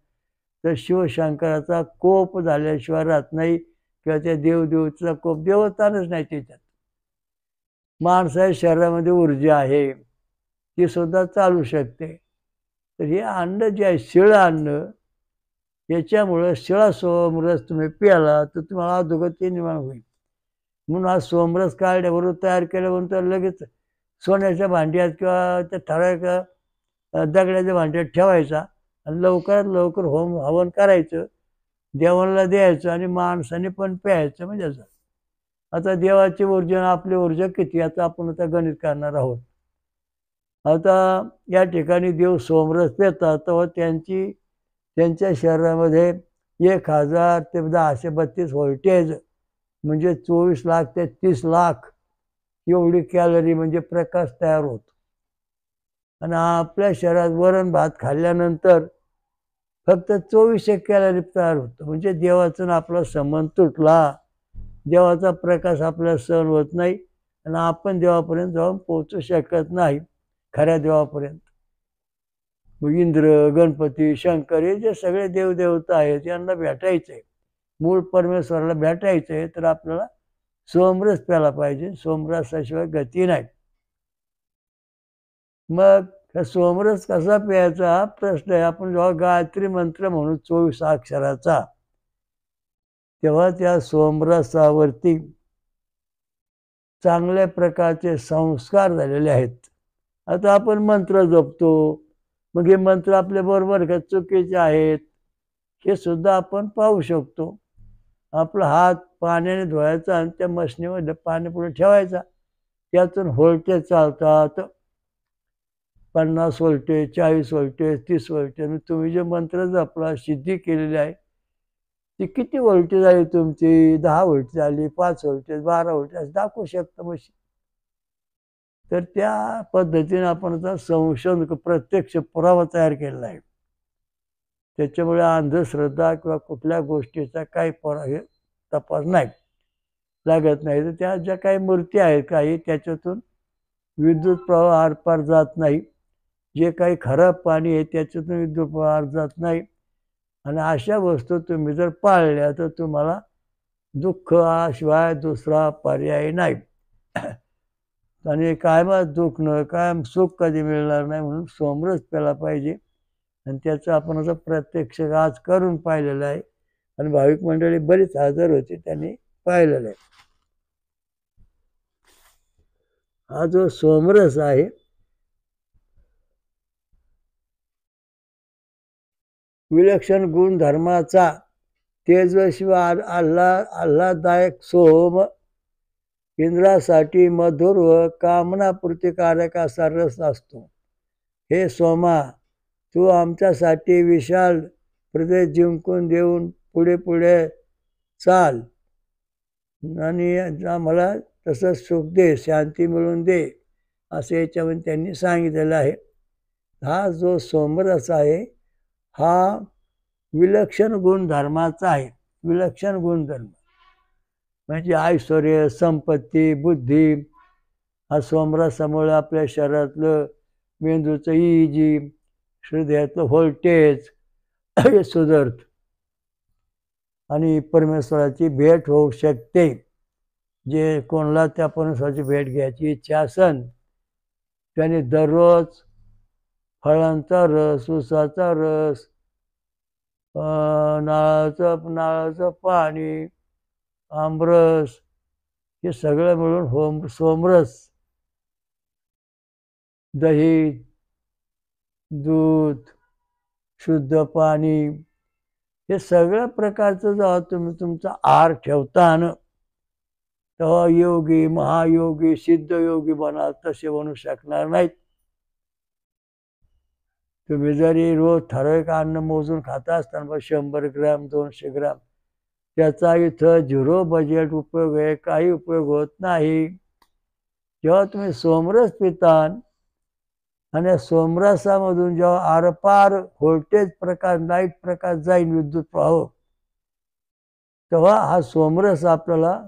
तर शिवशंकराचा कोप झाल्याशिवाय राहत नाही किंवा त्या देवदेवचा कोप देवस्थानच नाही त्याच्यात. माणसाच्या शरीरामध्ये ऊर्जा आहे, ती सुद्धा चालू शकते. तर हे अन्न जे आहे शिळं अन्न, याच्यामुळं शिळा सोमरस तुम्ही प्याला तर तुम्हाला अधोगती निर्माण होईल. म्हणून हा सोमरस काढल्याबरोबर तयार केल्यानंतर लगेच सोन्याच्या भांड्यात किंवा त्या ठराविक दगडाच्या भांड्यात ठेवायचा आणि लवकरात लवकर हवन करायचं. देवाला द्यायचं आणि माणसाने पण प्यायचं म्हणजे असं. आता देवाची ऊर्जा आपली ऊर्जा किती याचं आपण आता गणित करणार आहोत. आता या ठिकाणी देव सोमरस पेतात तेव्हा त्यांच्या शरीरामध्ये 1000 ते 1032 व्होल्टेज म्हणजे 24 लाख ते 30 लाख एवढी कॅलरी म्हणजे प्रकाश तयार होतो. आणि आपल्या शरीरात वरण भात खाल्ल्यानंतर फक्त 24 कॅलरी तयार होतं. म्हणजे देवाचा आपला संबंध तुटला. देवाचा प्रकाश आपल्याला सहन होत नाही आणि आपण देवापर्यंत जाऊन पोहोचू शकत नाही, खऱ्या देवापर्यंत. इंद्र, गणपती, शंकर हे जे सगळे देवदेवता आहेत यांना भेटायचंय, मूळ परमेश्वराला भेटायचंय, तर आपल्याला सोमरस प्यायला पाहिजे. सोमरसाशिवाय गती नाही. मग सोमरस कसा प्यायचा हा प्रश्न आहे. आपण जेव्हा गायत्री मंत्र म्हणून 24 अक्षराचा, तेव्हा त्या सोमरसावरती चांगल्या प्रकारचे संस्कार झालेले आहेत. आता आपण मंत्र जपतो, मग हे मंत्र आपल्या बरोबर का चुकीचे आहेत हे सुद्धा आपण पाहू शकतो. आपला हात पाण्याने धुवायचा आणि त्या मशनीमध्ये पाणी पुढे ठेवायचा, त्यातून व्होल्टेज चालतात. 50 व्होल्टेज, 40 व्होल्टेज, 30 व्होल्टेज. तुम्ही जे मंत्र जपला, सिद्धी केलेली आहे, ती किती व्होल्टेज आहे तुमची? 10 व्होल्टेज आली, 5 व्होल्टेज, 12 व्होल्टेज असं दाखवू शकतं मशीन. तर त्या पद्धतीने आपण आता संशोधन प्रत्यक्ष पुरावा तयार केलेला आहे. त्याच्यामुळे अंधश्रद्धा किंवा कुठल्या गोष्टीचा काही तपास नाही लागत नाही. तर त्या ज्या काही मूर्ती आहेत काही, त्याच्यातून विद्युत प्रवाह आरपार जात नाही. जे काही खराब पाणी आहे त्याच्यातून विद्युत प्रवाह जात नाही. आणि अशा वस्तू तुम्ही जर पाळल्या तर तुम्हाला दुःख शिवाय दुसरा पर्याय नाही. आणि कायम दुखणं, कायम सुख कधी मिळणार नाही. म्हणून सोमरस प्यायला पाहिजे. आणि त्याचं आपण असं प्रत्यक्ष आज करून पाहिलेलं आहे. आणि भाविक मंडळी बरीच हजर होती, त्यांनी पाहिलेलं आहे. हा जो सोमरस आहे विलक्षण गुणधर्माचा तेजस्वी आल्हाददायक सोम, इंद्रासाठी मधुर व कामनापूर्तीकारक असा रस असतो. हे सोमा, तू आमच्यासाठी विशाल हृदय जिंकून देऊन पुढे पुढे चाल आणि आम्हाला तसं सुख दे, शांती मिळवून दे, असं याच्यामध्ये त्यांनी सांगितलेलं आहे. हा जो सोमरस आहे हा विलक्षण गुणधर्माचा आहे. विलक्षण गुणधर्म म्हणजे ऐश्वर्य, संपत्ती, बुद्धी. हा सोमरसामुळे आपल्या शरीरातलं मेंदूचं EEG, हृदयातलं व्होल्टेज हे सुधारत आणि परमेश्वराची भेट होऊ शकते. जे कोणाला त्या परमेश्वराची भेट घ्यायची इच्छा असेल त्याने दररोज फळांचा रस, ऊसाचा रस, नारळाचं पाणी, आमरस हे सगळं मिळून सोमरस, दही, दूध, शुद्ध पाणी हे सगळ्या प्रकारचं जेव्हा तुम्ही तुमचा आहार ठेवता ना, तेव्हा योगी, महायोगी, सिद्धयोगी बनाल तसे बनू शकणार नाहीत. तुम्ही जरी रोज ठराविक अन्न मोजून खाता असताना 100 ग्रॅम, 200 ग्रॅम, त्याचा इथं 0 बजेट उपयोग आहे, काही उपयोग होत नाही. जेव्हा तुम्ही सोमरस पितान आणि सोमरसामधून जेव्हा आरपार व्होल्टेज प्रकाश, लाईट प्रकाश जाईल, विद्युत प्रवाह, तेव्हा हा सोमरस आपल्याला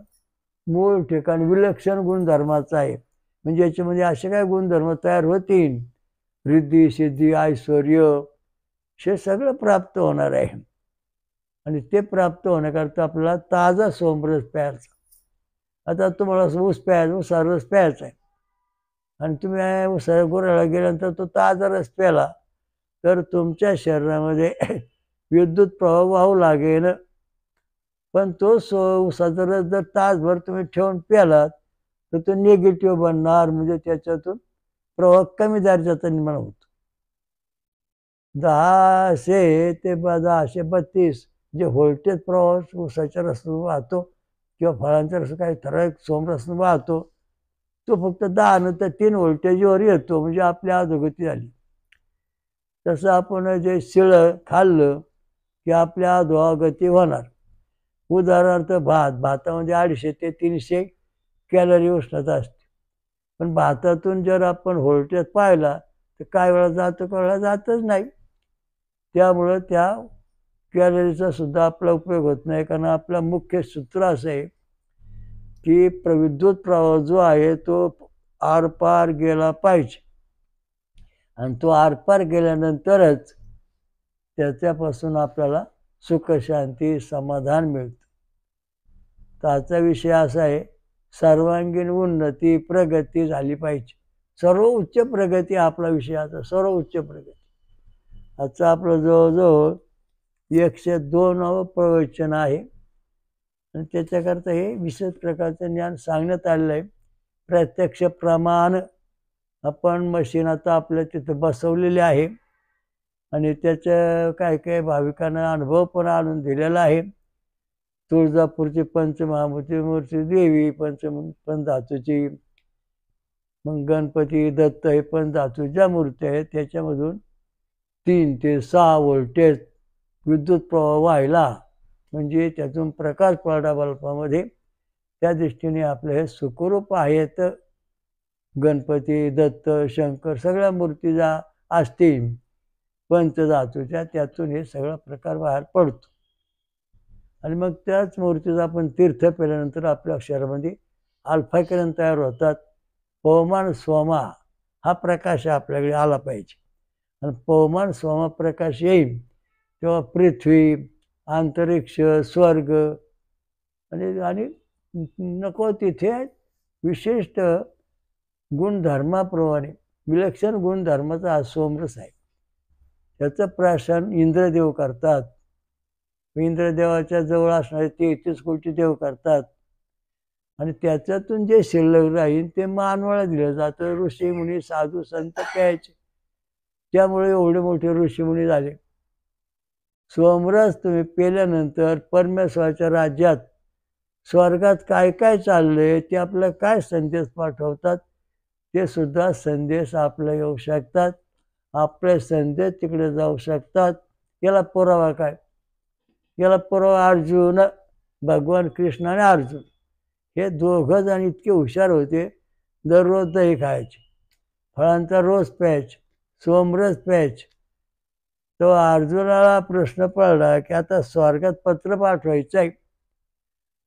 मूळ ठिकाणी विलक्षण गुणधर्माचा आहे. म्हणजे याच्यामध्ये असे काय गुणधर्म तयार होतील, रिद्धी, सिद्धी, ऐश्वर्य हे सगळं प्राप्त होणार आहे. आणि ते प्राप्त होण्याकरता आपल्याला ताजा सोमरस प्यायचा. आता तुम्हाला ऊस प्यायचा, ऊसा रस प्यायचा आहे आणि तुम्ही ऊसा गोऱ्याला गेल्यानंतर तो ताजा रस प्याला तर तुमच्या शरीरामध्ये विद्युत प्रवाह वाहू लागेल. पण तो ऊसाचा रस जर तासभर तुम्ही ठेवून प्यालात तर तो निगेटिव्ह बनणार. म्हणजे त्याच्यातून प्रवाह कमी दर्जाचा निर्माण होतो. 1000 ते 1032 जे व्होल्टेज प्रवाह ऊसाच्या रसातून वाहतो किंवा फळांचा रस काही ठराविक सोमरसातून वाहतो, तो फक्त 10 नंतर 3 व्होल्टेजवर येतो, म्हणजे आपली अधोगती झाली. तसं आपण जे शिळं खाल्लं की आपल्या अधोगती होणार. उदाहरणार्थ भातामध्ये 250 ते 300 कॅलरी उष्णता असते. पण भातातून जर आपण व्होल्टेज पाहिला तर काही वेळा जातो, काही वेळा जातच नाही. त्यामुळं त्या कॅलरीचा सुद्धा आपला उपयोग होत नाही, कारण आपलं मुख्य सूत्र असं आहे की विद्युत प्रवाह जो आहे तो आरपार गेला पाहिजे, आणि तो आरपार गेल्यानंतरच त्याच्यापासून आपल्याला सुख, शांती, समाधान मिळतं. तर आजचा विषय असा आहे, सर्वांगीण उन्नती, प्रगती झाली पाहिजे. सर्व उच्च प्रगती आपला विषय. आता सर्व उच्च प्रगती आजचं आपलं जवळजवळ 102 प्रवचन आहे, आणि त्याच्याकरता हे विशेष प्रकारचं ज्ञान सांगण्यात आलेलं आहे. प्रत्यक्ष प्रमाण आपण मशीन आता आपल्या तिथं बसवलेले आहे, आणि त्याच्या काही काही भाविकांना अनुभव पण आणून दिलेला आहे. तुळजापूरची पंचमहामूर्ती देवी पंचधातूची, मग गणपती दत्त हे पंचधातूच्या मूर्ती आहेत. त्याच्यामधून 3 ते 6 व्होल्टेज विद्युत प्रवाह व्हायला, म्हणजे त्यातून प्रकाश पडला बल्बामध्ये. त्या दृष्टीने आपले हे सुखरूप आहेत. गणपती दत्त शंकर सगळ्या मूर्ती ज्या असतील पंचधातूच्या, त्यातून हे सगळा प्रकार बाहेर पडतो. आणि मग त्याच मूर्तीचा आपण तीर्थ पेल्यानंतर आपल्या शरीरामध्ये अल्फा किरण तयार होतात. पवमान स्वमा हा प्रकाश आपल्याकडे आला पाहिजे, आणि पवमान स्वमा प्रकाश येईल तेव्हा पृथ्वी, अंतरिक्ष, स्वर्ग आणि नको तिथे विशिष्ट गुणधर्माप्रमाणे विलक्षण गुणधर्माचा हा सोमरस आहे. त्याचं प्राशन इंद्रदेव करतात. इंद्रदेवाच्या जवळ असणारे 33 कोटी देव करतात, आणि त्याच्यातून जे शिल्लक राहील ते मानवाला दिलं जातं. ऋषीमुनी साधू संत प्यायचे, त्यामुळे एवढे मोठे ऋषीमुनी झाले. सोमरस तुम्ही पेल्यानंतर परमेश्वराच्या राज्यात स्वर्गात काय काय चाललंय, ते आपल्याला काय संदेश पाठवतात, ते सुद्धा संदेश आपल्या येऊ शकतात. आपले संदेश तिकडे जाऊ शकतात. याला पुरावा काय? याला पुरावा अर्जुन, भगवान कृष्ण आणि अर्जुन हे दोघं जण इतके हुशार होते. दररोज दही खायचे, फळांचा रोज प्यायचे, सोमरस प्यायचे. तो अर्जुनाला प्रश्न पडला की आता स्वर्गात पत्र पाठवायचं आहे.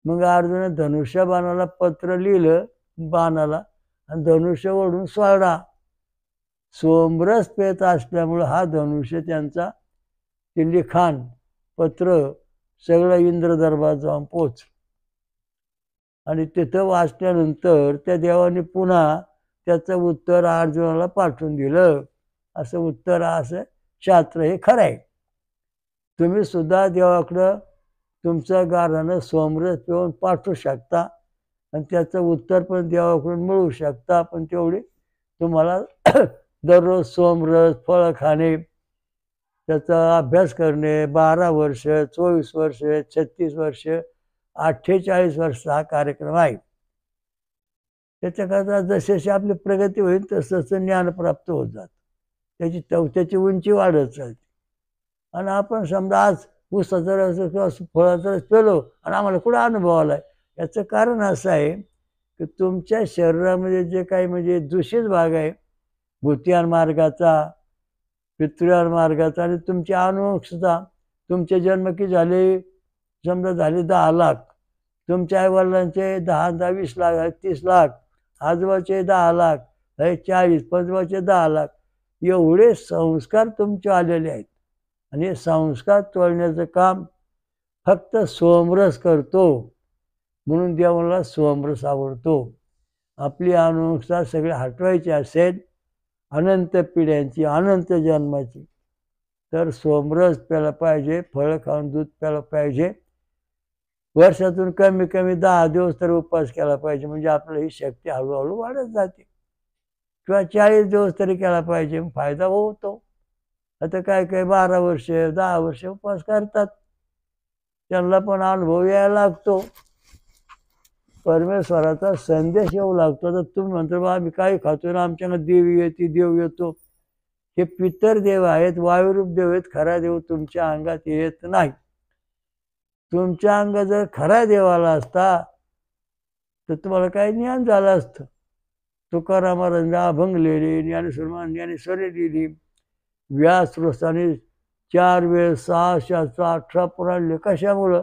मग अर्जुन धनुष्यबाणाला पत्र लिहिलं बाणाला, आणि धनुष्य ओढून सोडला. सोमरस पेत असल्यामुळं हा धनुष्य त्यांचा ते लिखाण पत्र सगळं इंद्र दरबारात जाऊन पोचलं, आणि तिथं वाचल्यानंतर त्या देवाने पुन्हा त्याचं उत्तर अर्जुनाला पाठवून दिलं. असं उत्तर, असं शास्त्र हे खरं आहे. तुम्ही सुद्धा देवाकडं तुमचं गारानं सोमरस पिऊन पाठवू शकता, आणि त्याचं उत्तर पण देवाकडून मिळू शकता. पण तेवढी तुम्हाला दररोज सोमरस फळं खाणे, त्याचा अभ्यास करणे, 12 वर्ष, 24 वर्ष, 36 वर्ष, 48 वर्ष हा कार्यक्रम आहे. त्याच्याकरता जशी आपली प्रगती होईल तसं ज्ञान प्राप्त होत जातं. त्याची उंची वाढत चालते. आणि आपण समजा आज ऊसाचा रस किंवा फळाचा रस पेलो आणि आम्हाला कुठं अनुभव आला आहे, याचं कारण असं आहे की तुमच्या शरीरामध्ये जे काही म्हणजे दूषित भाग आहे, भूतियान मार्गाचा, पितृयान मार्गाचा, आणि तुमची अनुवंशिकता, तुमचे जन्म की झाले समजा झाले 10 लाख, तुमच्या आईवडिलांचे 10 20 लाख 30 लाख, आजोबाचे 10 लाख, 40, पंजोबाचे 10 लाख, एवढे संस्कार तुमचे आलेले आहेत. आणि हे संस्कार तोडण्याचं काम फक्त सोमरस करतो. म्हणून देवाला सोमरस आवडतो. आपली अनुवंशिकता सगळी हटवायची असेल अनंत पिढ्यांची, अनंत जन्माची, तर सोमरस प्यायला पाहिजे, फळं खाऊन दूध प्यायला पाहिजे. वर्षातून कमी कमी 10 दिवस तर उपवास केला पाहिजे, म्हणजे आपली ही शक्ती हळूहळू वाढत जाते. किंवा 40 दिवस तरी केला पाहिजे, फायदा होतो. आता काय काय 12 वर्ष 10 वर्ष उपवास करतात. त्यांना पण अनुभव यायला लागतो, परमेश्वराचा संदेश येऊ लागतो. तर तुम्ही म्हणतो बा आम्ही काय खातो ना, आमच्याकडे देवी येते, देव येतो. हे पितर देव आहेत, वायुरूप देव आहेत. खरा देव तुमच्या अंगात येत नाही. तुमच्या अंगात जर खरा देवाला असता तर तुम्हाला काय ज्ञान झालं असतं. तुकाराम महाराजांनी अभंग लिहिले, ज्ञानेश्वरी लिहिली, व्यास रोसाने 4 वेळ 6 शास्त्र 18 पुराण. कशामुळं?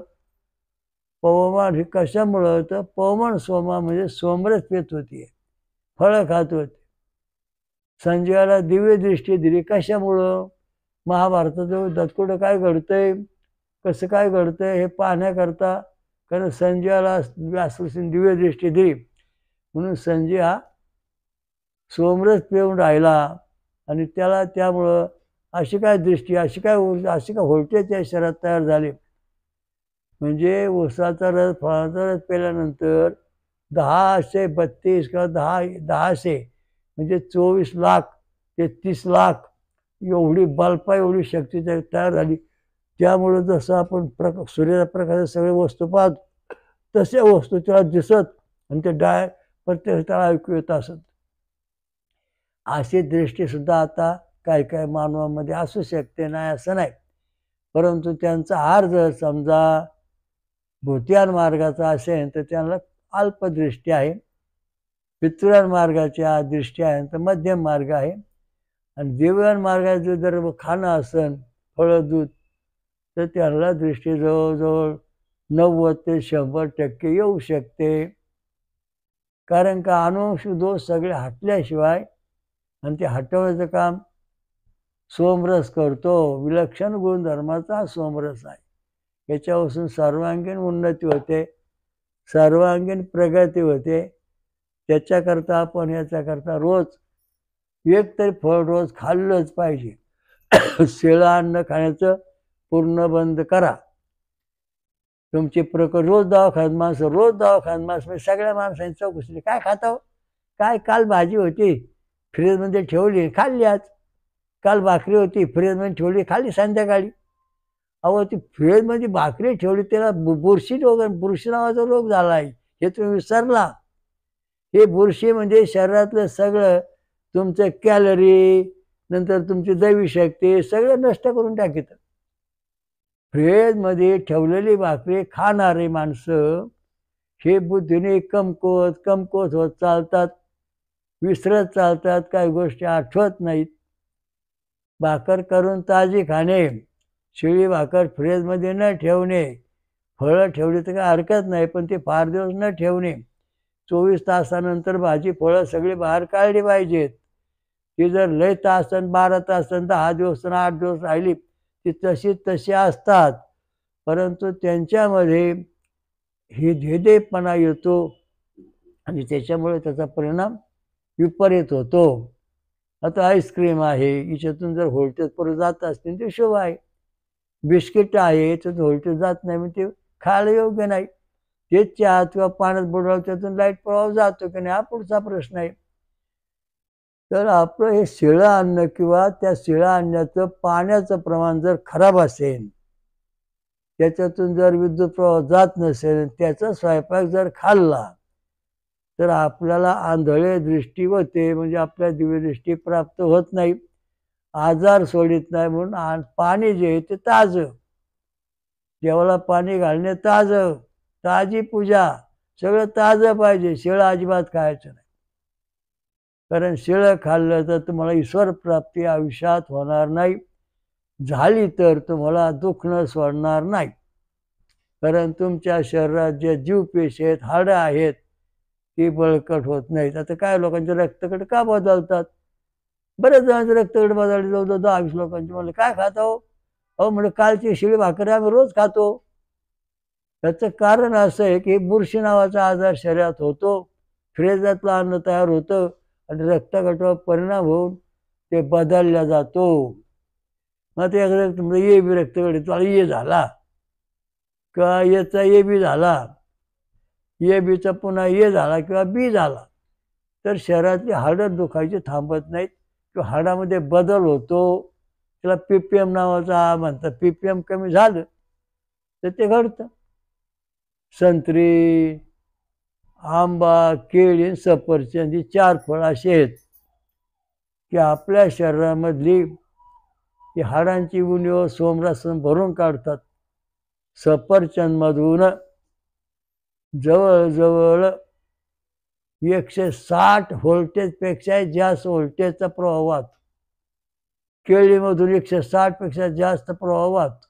पवमान. हे कशामुळं? तर पवमान सोमा म्हणजे सोमरस पेत होती, फळं खात होते. संजयाला दिव्य दृष्टी दिली. कशामुळं? महाभारताच्या युद्धात कुठं काय घडतंय, कसं काय घडतंय हे पाहण्याकरता. कारण संजयाला व्यासऋषींनी दिव्य दृष्टी दिली, म्हणून संजय हा सोमरस पिऊन राहिला. आणि त्याला त्यामुळं अशी काय दृष्टी, अशी काय व्होल्टेज त्या शरीरात तयार झाले. म्हणजे ऊसाचा रस, फळाचा रस प्यायल्यानंतर 1032 किंवा 1000 म्हणजे 24 लाख ते 30 लाख एवढी बल्पा, एवढी शक्ती तयार झाली. त्यामुळं जसं आपण सूर्याच्या प्रकाशात सगळे वस्तू पाहतो तशा वस्तू त्याला दिसत आणि ते प्रत्येक त्याला ऐकू येत असत. अशी दृष्टीसुद्धा आता काही मानवामध्ये असू शकते, नाही असं नाही. परंतु त्यांचा हार जर समजा भूतियान मार्गाचा असेल तर त्यांना अल्पदृष्टी आहे. पितृयान मार्गाच्या दृष्टी आहे तर मध्यम मार्ग आहे. आणि दिव्यान मार्गाचं जर खाणं असेल फळं दूध तर त्यांना दृष्टी जवळजवळ 90 ते 100% येऊ शकते. कारण का अनुवंशिक दोष सगळे हटल्याशिवाय, आणि ते हटवण्याचं काम सोमरस करतो. विलक्षण गुणधर्माचा सोमरस आहे. याच्यापासून सर्वांगीण उन्नती होते, सर्वांगीण प्रगती होते. त्याच्याकरता आपण याच्याकरता रोज एक तरी फळ रोज खाल्लंच पाहिजे. शिळं अन्न खाण्याचं पूर्ण बंद करा. तुमची रोज दवाखान्यात माणसं सगळ्या माणसांची चौकशी, काय खातो, काय काल भाजी होती फ्रीजमध्ये ठेवली खाल्ली, आज काल भाकरी होती फ्रीजमध्ये ठेवली खाल्ली संध्याकाळी. अहो ती फ्रीजमध्ये भाकरी ठेवली त्याला बुरशी नावाचा रोग झाला आहे, हे तुम्ही विसरला. हे बुरशी म्हणजे शरीरातलं सगळं तुमचं कॅलरी, नंतर तुमची दैवीशक्ती सगळं नष्ट करून टाकीत. फ्रीजमध्ये ठेवलेली भाकरी खाणारी माणसं हे बुद्धीने कमकुवत होत चालतात, विसरत चालतात, काही गोष्टी आठवत नाहीत. भाकर करून ताजी खाणे, शिळी भाकर फ्रीजमध्ये न ठेवणे. फळं ठेवली तर काही हरकत नाही, पण ते फार दिवस न ठेवणे. 24 तासानंतर भाजी फळं सगळी बाहेर काढली पाहिजेत. ती जर लय तास 12 तास 10 दिवस 8 दिवस राहिली ती तशी असतात. परंतु त्यांच्यामध्ये हे धेदेपणा येतो आणि त्याच्यामुळे त्याचा परिणाम विपरीत होतो. आता आईस्क्रीम आहे, याच्यातून जर व्होल्टेज परत जात असतील ते शुभ आहे. बिस्किट आहे, याच्यातून व्होल्टेज जात नाही म्हणजे ते खायला योग्य नाही. तेच चहा किंवा पाण्यात बुडवलं त्यातून लाईट प्रवाह जातो की नाही हा पुढचा प्रश्न आहे. तर आपलं हे शिळं अन्न किंवा त्या शिळं अन्नाचं पाण्याचं प्रमाण जर खराब असेल, त्याच्यातून जर विद्युत प्रवाह जात नसेल, त्याचा स्वयंपाक जर खाल्ला तर आपल्याला आंधळे दृष्टी होते, म्हणजे आपल्या दिव्य दृष्टी प्राप्त होत नाही, आजार सोडित नाही. म्हणून पाणी जे आहे ते ताजं, देवाला पाणी घालणे ताजं, ताजी पूजा सगळं ताजं पाहिजे. शिळं अजिबात खायचं नाही. कारण शिळं खाल्लं तर तुम्हाला ईश्वर प्राप्ती आयुष्यात होणार नाही. झाली तर तुम्हाला दुःख न सोडणार नाही. कारण तुमच्या शरीरात जे जीवपेशी आहेत, हाडं आहेत, ती बळकट होत नाहीत. आता काय लोकांचे रक्तकट का बदलतात? बरेच जणांचे रक्तकट बदलले, 10-20 लोकांचे. म्हणले काय खातो? अहो म्हणजे कालची शिळी भाकरी आम्ही रोज खातो. त्याचं कारण असं आहे की बुरशी नावाचा आजार शरीरात होतो, फ्रीजातलं अन्न तयार होतं आणि रक्तगटावर परिणाम होऊन ते बदलला जातो. मग ते ए बी रक्तगट तुला ए झाला किंवा एचा ए बी झाला, ए बीचा पुन्हा ए झाला किंवा बी झाला, तर शरीरातली हाडं दुखायची थांबत नाहीत किंवा हाडामध्ये बदल होतो. त्याला PPM नावाचा म्हणतात. PPM कमी झालं तर ते घडतं. संत्री, आंबा, केळी, सफरचंद ही 4 फळं अशी आहेत की आपल्या शरीरामधली ही हाडांची उणीव सोमरसाने भरून काढतात. सफरचंदमधून जवळजवळ 160 व्होल्टेजपेक्षा जास्त व्होल्टेजचा प्रवाह वाहतो. केळीमधून 160 पेक्षा जास्त प्रवाह वाहतो.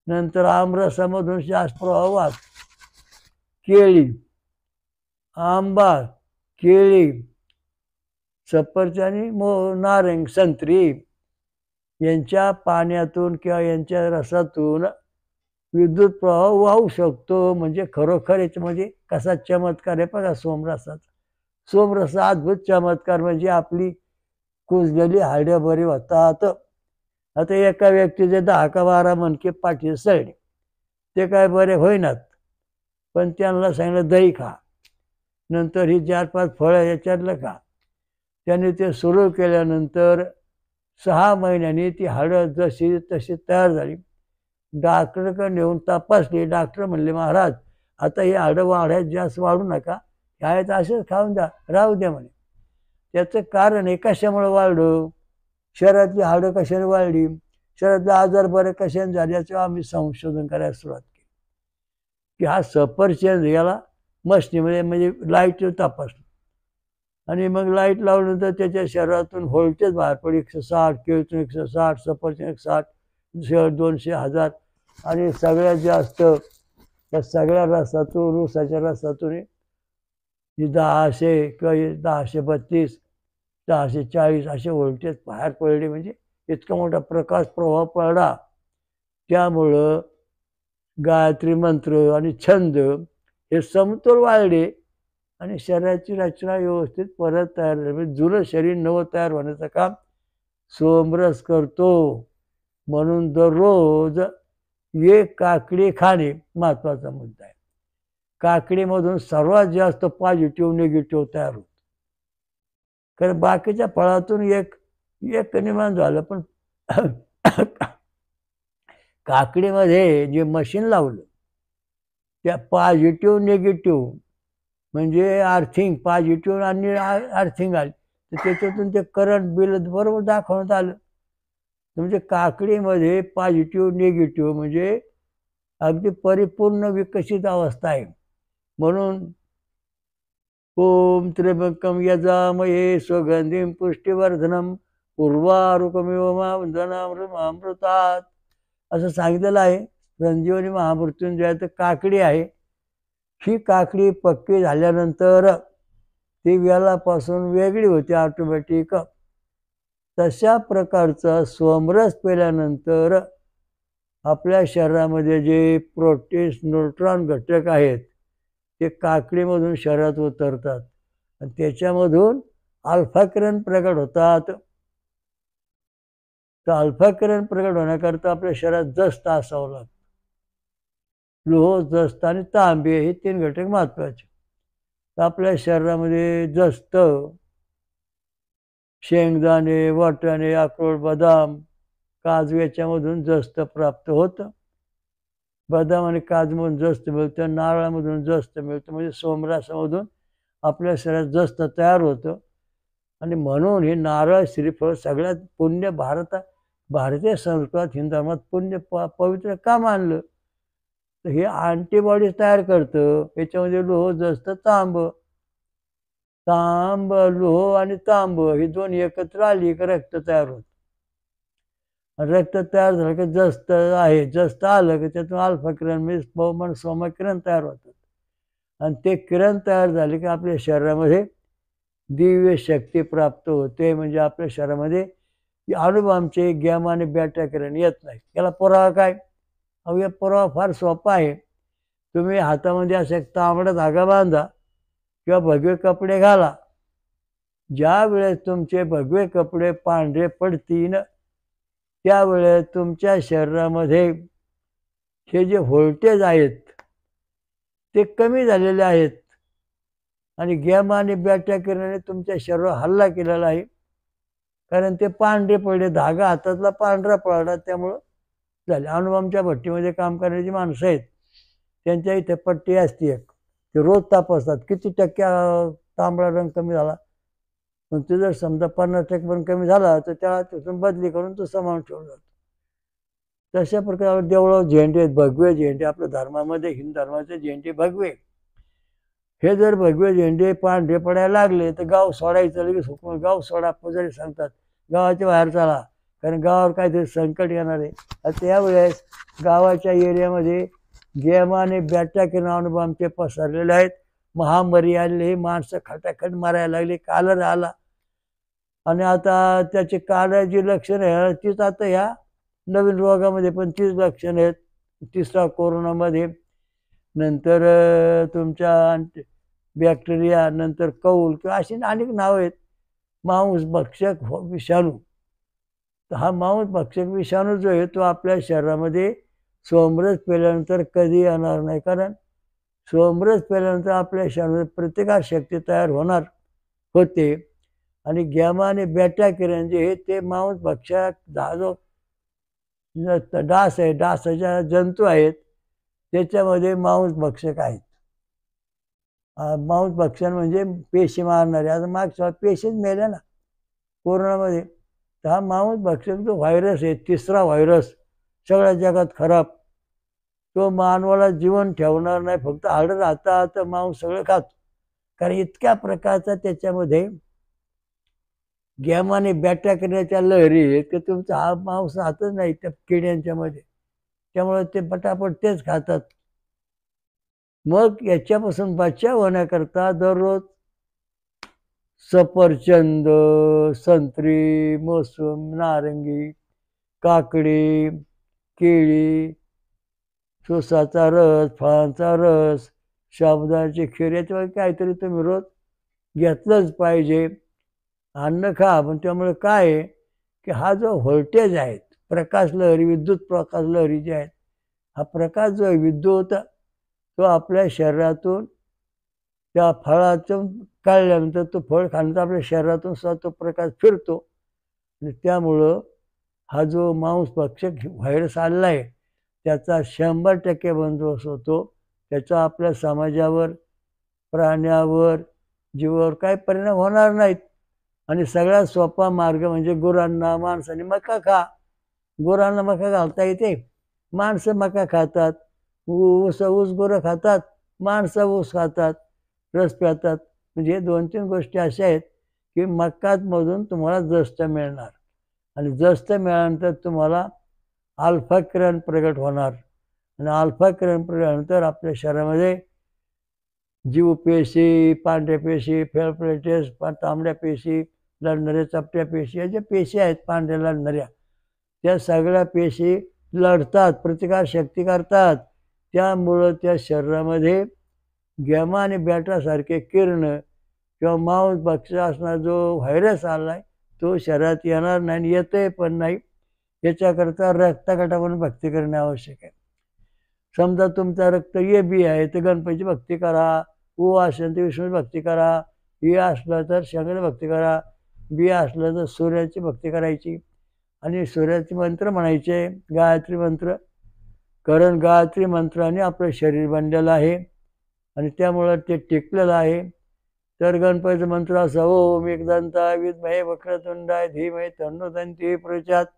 नंतर आमरसामधून जास्त प्रवाह वाहतो. केळी, आंबा, केळी, सफरचंद, नारंग, संत्री यांच्या पाण्यातून किंवा यांच्या रसातून विद्युत प्रवाह वाहू शकतो. म्हणजे खरोखर याच्यामध्ये कसा चमत्कार आहे बघा सोमरसाचा. सोमरस अद्भुत चमत्कार म्हणजे आपली कुजलेली हाडं बरी होतात. आता एका व्यक्तीचे 10 का 12 मणके पाठीचे सळले, ते काय बरे होईनात, पण त्यांना सांगितलं दही खा, नंतर ही 4-5 फळं याच्यातलं खा. त्यांनी ते सुरू केल्यानंतर 6 महिन्यांनी ती हाडं जशी तशी तयार झाली. डॉक्टरकडे नेऊन तपासली. डॉक्टर म्हणले, महाराज आता ही हाडं वाढायला जास्त वाढू नका, काय तर असेच खाऊन द्या, राहू द्या म्हणे. त्याचं कारण आहे कशामुळे वाढलं, शरीरातली हाडं कशाने वाढली, शरीरातले आजार बरे कशाने झाले, याचं आम्ही संशोधन करायला सुरुवात केली. की हा सफरचंद याला मशनीमध्ये म्हणजे लाईट तपासलं आणि मग लाईट लावल्यानंतर त्याच्या शरीरातून व्होल्टेज बाहेर पडली. 160, केळीतून 160, सफरचंद 160, 200, 1000 आणि सगळ्यात जास्त त्या सगळ्या रसातून ऊसाच्या रसातून 1000 किंवा 1032, 1040 असे व्होल्टेज बाहेर पडले. म्हणजे इतका मोठा प्रकाश प्रवाह पडला. त्यामुळं गायत्री मंत्र आणि छंद हे समतोल वाढले आणि शरीराची रचना व्यवस्थित परत तयार झाली. म्हणजे जुनं शरीर नवं तयार होण्याचं काम सोमरस करतो. म्हणून दररोज एक काकडी खाणे महत्त्वाचा मुद्दा आहे. काकडीमधून सर्वात जास्त पॉझिटिव्ह निगेटिव्ह तयार होतं. कारण बाकीच्या फळातून एक निर्माण झालं, पण काकडीमध्ये जे मशीन लावलं त्या पॉझिटिव्ह निगेटिव्ह म्हणजे अर्थिंग, पॉझिटिव्ह आणि अर्थिंग आली, तर त्याच्यातून ते करंट बिल बरोबर दाखवण्यात आलं. म्हणजे काकडीमध्ये पॉझिटिव्ह निगेटिव्ह म्हणजे अगदी परिपूर्ण विकसित अवस्था आहे. म्हणून ओम त्र्यंबकम यजामहे सुगंधिं पुष्टिवर्धनम उर्वारुकमिव अमृतात असं सांगितलेलं आहे. संजीवनी महामृत्युंजयात काकडी आहे. ही काकडी पक्की झाल्यानंतर ती वेलापासून वेगळी होते ऑटोमॅटिक. तशा प्रकारचा सोमरस पेल्यानंतर आपल्या शरीरामध्ये जे प्रोटीन्स, न्यूट्रॉन घटक आहेत ते काकडीमधून शरीरात उतरतात आणि त्याच्यामधून अल्फा किरण प्रगट होतात. तर अल्फा किरण प्रगट होण्याकरता आपल्या शरीरात जस्त असावं लागतं. लोह, जस्त आणि तांबे हे 3 घटक महत्त्वाचे. तर आपल्या शरीरामध्ये जस्त शेंगदाणे, वाटाणे, अक्रोड, बदाम, काजू याच्यामधून जस्त प्राप्त होतं. बदाम आणि काजूमधून जस्त मिळतं, नारळामधून जस्त मिळतं. म्हणजे सोमरसामधून आपल्या शरीरात जस्त तयार होतं. आणि म्हणून हे नारळ, श्रीफळ सगळ्यात पुण्य भारतीय संस्कृत हिंदू धर्मात पुण्य पवित्र का मानलं, तर हे अँटीबॉडीज तयार करतं. याच्यामध्ये लोह, जस्त, तांब, लोह आणि तांब ही 2 एकत्र आली की रक्त तयार होतं. रक्त तयार झालं की जस्त आहे, जस्त आलं की त्यातून अल्फा किरण म्हणजे सोमा किरण तयार होतात. आणि ते किरण तयार झाले की आपल्या शरीरामध्ये दिव्य शक्ती प्राप्त होते. म्हणजे आपल्या शरीरामध्ये अणुबॉम्बचे गॅमा आणि बॅटा किरण येत नाही. याला पुरावा काय? अहो या पुरावा फार सोपा आहे. तुम्ही हातामध्ये असा एक तांबडा धागा बांधा किंवा भगवे कपडे घाला. ज्या वेळेस तुमचे भगवे कपडे पांढरे पडतील त्यावेळेस तुमच्या शरीरामध्ये हे जे व्होल्टेज आहेत ते कमी झालेले आहेत आणि गॅमा आणि बॅटा किरणाने तुमच्या शरीरावर हल्ला केलेला आहे. कारण ते पांढरे पडले, धागा हातातला पांढरा पडला, त्यामुळं झाले. अणुबॉम्बच्या भट्टीमध्ये काम करणारी माणसं आहेत, त्यांच्या इथे पट्टी असते एक, ते रोज तपासतात किती टक्के तांबडा रंग कमी झाला. मग ते जर समजा 50% पण कमी झाला तर त्याला तिथून बदली करून तो सामावून ठेवला जातो. तशा प्रकारे देवळावर झेंडे आहेत, भगवे झेंडे. आपल्या धर्मामध्ये, हिंदू धर्माचे झेंडे भगवे. हे जर भगवे झेंडे पांढरे पडायला लागले तर गाव सोडायचं, लगेच हुकूम गाव सोडा. पुजारी सांगतात गावाच्या बाहेर चला, कारण गावावर काहीतरी संकट येणार आहे. त्यावेळेस गावाच्या एरियामध्ये गेमा आणि बॅटॅक अणुबॉम्बचे पसरलेले आहेत. महामारी आलेली, माणसं खटाखट मारायला लागली, कालर आला. आणि आता त्याची काळाची लक्षणं आहे तीच आता ह्या नवीन रोगामध्ये पण तीच लक्षणं आहेत. तिसरा कोरोनामध्ये, नंतर तुमच्या बॅक्टेरिया, नंतर कौल किंवा अशी अनेक नावं आहेत. मांस भक्षक विषाणू. तर हा मांस भक्षक विषाणू जो आहे तो आपल्या शरीरामध्ये सोमरस पेल्यानंतर कधी येणार नाही, कारण सोमरस पेल्यानंतर आपल्या शरीरामध्ये प्रतिकारशक्ती तयार होते. आणि गॅमा आणि बॅटा किरण जे आहे ते मांस भक्षक जो डास आहे, डासाच्या जंतू आहेत, त्याच्यामध्ये मांस भक्षक आहेत. मांस भक्षण म्हणजे पेशी मारणारे. आता मागच्या पेशीच मेल्या ना कोरोनामध्ये. तर हा मांस भक्षक जो व्हायरस आहे, तिसरा व्हायरस सगळ्या जगात खराब, तो मानवाला जीवन ठेवणार नाही. फक्त हाडं राहता तर मांस सगळं खातो, कारण इतक्या प्रकारचा त्याच्यामध्ये गॅमा आणि बॅटा करण्याच्या लहरी आहेत की तुमचा हा मांस राहतच नाही त्या किड्यांच्या मध्ये. त्यामुळे ते पटापट तेच खातात. मग याच्यापासून बचाव होण्याकरता दररोज सफरचंद, संत्री, मोसंबी, नारंगी, काकडी, केळी, सोसाचा रस, फळांचा रस, साबुदाण्याची खीर, याच्यावर काहीतरी तुम्ही रोज घेतलंच पाहिजे. अन्न खा, पण त्यामुळे काय आहे की हा जो व्होल्टेज आहे, प्रकाश लहरी, विद्युत प्रकाश लहरी जे आहेत, हा प्रकाश जो आहे विद्युत, तो आपल्या शरीरातून त्या फळातून काढल्यानंतर तो फळ खाण्याचा आपल्या शरीरातून सुद्धा तो प्रकाश फिरतो. आणि त्यामुळं हा जो मांस भक्षक व्हायरस आलेला आहे त्याचा 100% बंदोबस्त होतो. त्याचा आपल्या समाजावर, प्राण्यावर, जीवावर काही परिणाम होणार नाहीत. आणि सगळ्यात सोपा मार्ग म्हणजे गुरांना, माणसाने मका खा. गुरांना मका घालता येते, माणसं मका खातात. ऊस गुरं खातात, माणसं ऊस खातात, रस पितात. म्हणजे 2-3 गोष्टी अशा आहेत की मकामधून तुम्हाला जस्त मिळणार. आणि जस्त मिळाल्यानंतर तुम्हाला अल्फा किरण प्रगट होणार. आणि अल्फा किरण प्रगटल्यानंतर आपल्या शरीरामध्ये जीवपेशी, पांढऱ्या पेशी, फेरप्लेटेस, तांबड्या पेशी, लढणाऱ्या चपट्या पेशी, या ज्या पेशी आहेत पांढऱ्या लढणाऱ्या, त्या सगळ्या पेशी लढतात, प्रतिकारशक्ती करतात. त्यामुळं त्या शरीरामध्ये गॅमा आणि बॅटासारखे किरण किंवा मांस भक्षक असणारा जो व्हायरस आला आहे तो शरीरात येणार नाही, येतही पण नाही. याच्याकरता रक्तगटावरून भक्ती करणे आवश्यक आहे. समजा तुमचा रक्त ए बी आहे तर गणपतीची भक्ती करा. ओ असेल तर विष्णूची भक्ती करा. ए असलं तर शंकराची भक्ती करा. बी असलं तर सूर्याची भक्ती करायची. आणि सूर्याचे मंत्र म्हणायचे, गायत्री मंत्र. कारण गायत्री मंत्राने आपलं शरीर बनलेलं आहे आणि त्यामुळं ते टिकलेलं आहे. तर गणपतीचा मंत्र असा, ओम एकदंताय विद्महे वक्रतुंडाय धीमहि तन्नो दन्ती प्रचोदयात्.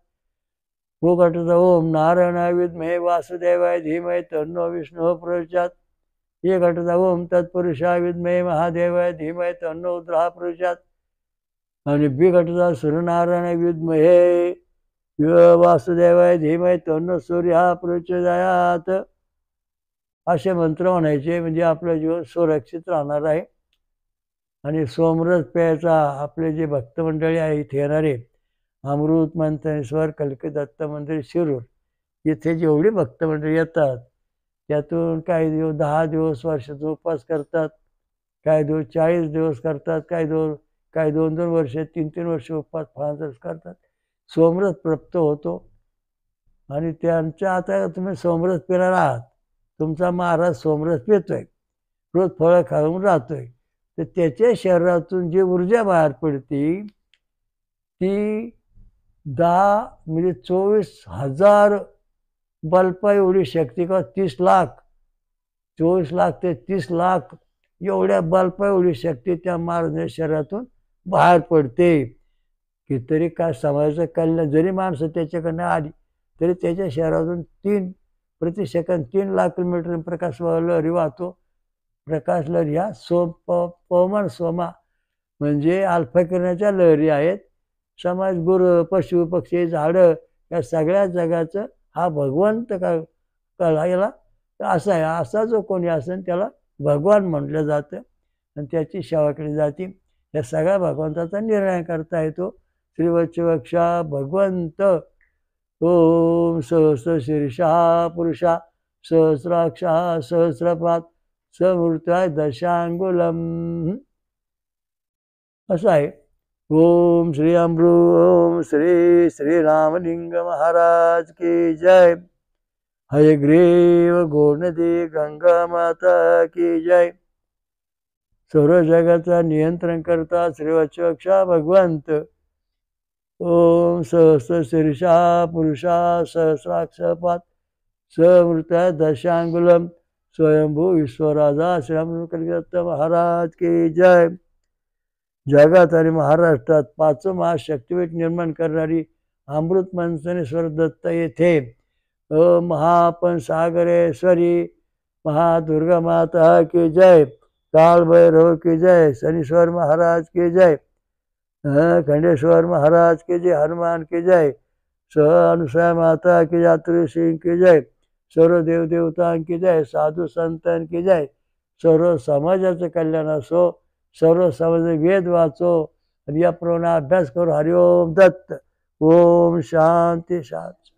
हो गटाचा ओम नारायणाय विद्महे वासुदेवाय धीमहि तन्नो विष्णुः प्रचोदयात्. ये गटाचा ओम तत्पुरुषाय विद्महे महादेवाय धीमहि तन्नो रुद्रः प्रचोदयात्. आणि बी गटाचा सूर्यनारायणाय विद्महे वासुदेवाय धीमहि तन्नो सूर्यः प्रचोदयात्. असे मंत्र म्हणायचे, म्हणजे आपलं जीवन सुरक्षित राहणार आहे. आणि सोमरस प्यायचा आपले जे भक्तमंडळी आहे इथे येणारे, अमृत मंथनेश्वर कल्की दत्त मंदिर शिरूर, इथे जेवढी भक्तमंडळी येतात त्यातून काही दिवस 10 दिवस वर्षाचा उपवास करतात, काही दिवस 40 दिवस करतात, काही 2-2 वर्ष, 3-3 वर्ष उपवास फळांचा करतात. सोमरस प्राप्त होतो. आणि त्यांच्या, आता तुम्ही सोमरस पिणार आहात, तुमचा महाराज सोमरस पितोय, रोज फळं खाऊन राहतोय, तर त्याच्या शरीरातून जी ऊर्जा बाहेर पडते ती 10 म्हणजे 24,000 बल्पा एवढी शक्ती का 30 लाख 24 लाख ते 30 लाख एवढ्या बल्पा एवढी शक्ती त्या महाराजांच्या शरीरातून बाहेर पडते. कितीतरी काय समाजाचं कल्याण, जरी माणसं त्याच्याकडनं आली तरी त्याच्या शरीरातून 3 प्रति सेकंद 3 लाख किलोमीटर प्रकाश लहरी वाहतो. प्रकाश लहरी ह्या पवमान सोमा म्हणजे अल्फा किरणाच्या लहरी आहेत. समाज, गुरु, पशु पक्षी, झाडं या सगळ्या जगाचं हा भगवंत याला असा आहे. असा जो कोणी असेल त्याला भगवान म्हटलं जातं आणि त्याची सेवा केली जाते. या सगळ्या भगवंताचा निर्णय करता येतो. श्रीवत्सवक्षा भगवंत ओम सहस्र शीर्षा पुरुषा सहस्राक्षा सहस्रपात समृत्या दशांगुलम असं आहे. ओम श्री अमृ ओम श्री श्रीरामलिंग महाराज की जय. हयग्रीव गोनदी गंगा माता की जय. सर्व जगाचा नियंत्रण करता श्रीवत्सवक्षा भगवंत ओम सहस्र शीर्षा पुरुषा सहस्राक्षपात समृत्या दशांगुलम स्वयंभू विश्वराजा श्रीरामकृष्ण महाराज की जय. जगात आणि महाराष्ट्रात 5 महाशक्तिपीठ निर्माण करणारी अमृत मंथनेश्वर दत्त येथे महापन सागरेश्वरी महादुर्गा माता की जय. काल भैरव की जय. शनीश्वर महाराज की जय. खंडेश्वर महाराज की जय. हनुमान की जय. अनुसया माता की जय. सिंह की जय. सर्व देवदेवतांकी जय. साधू संतान की जय. सर्व समाजाचं कल्याण असो. सर्व समाज वेद वाचो आणि याप्रमाणे अभ्यास करू. हरिओम दत्त. ओम शांती शांती.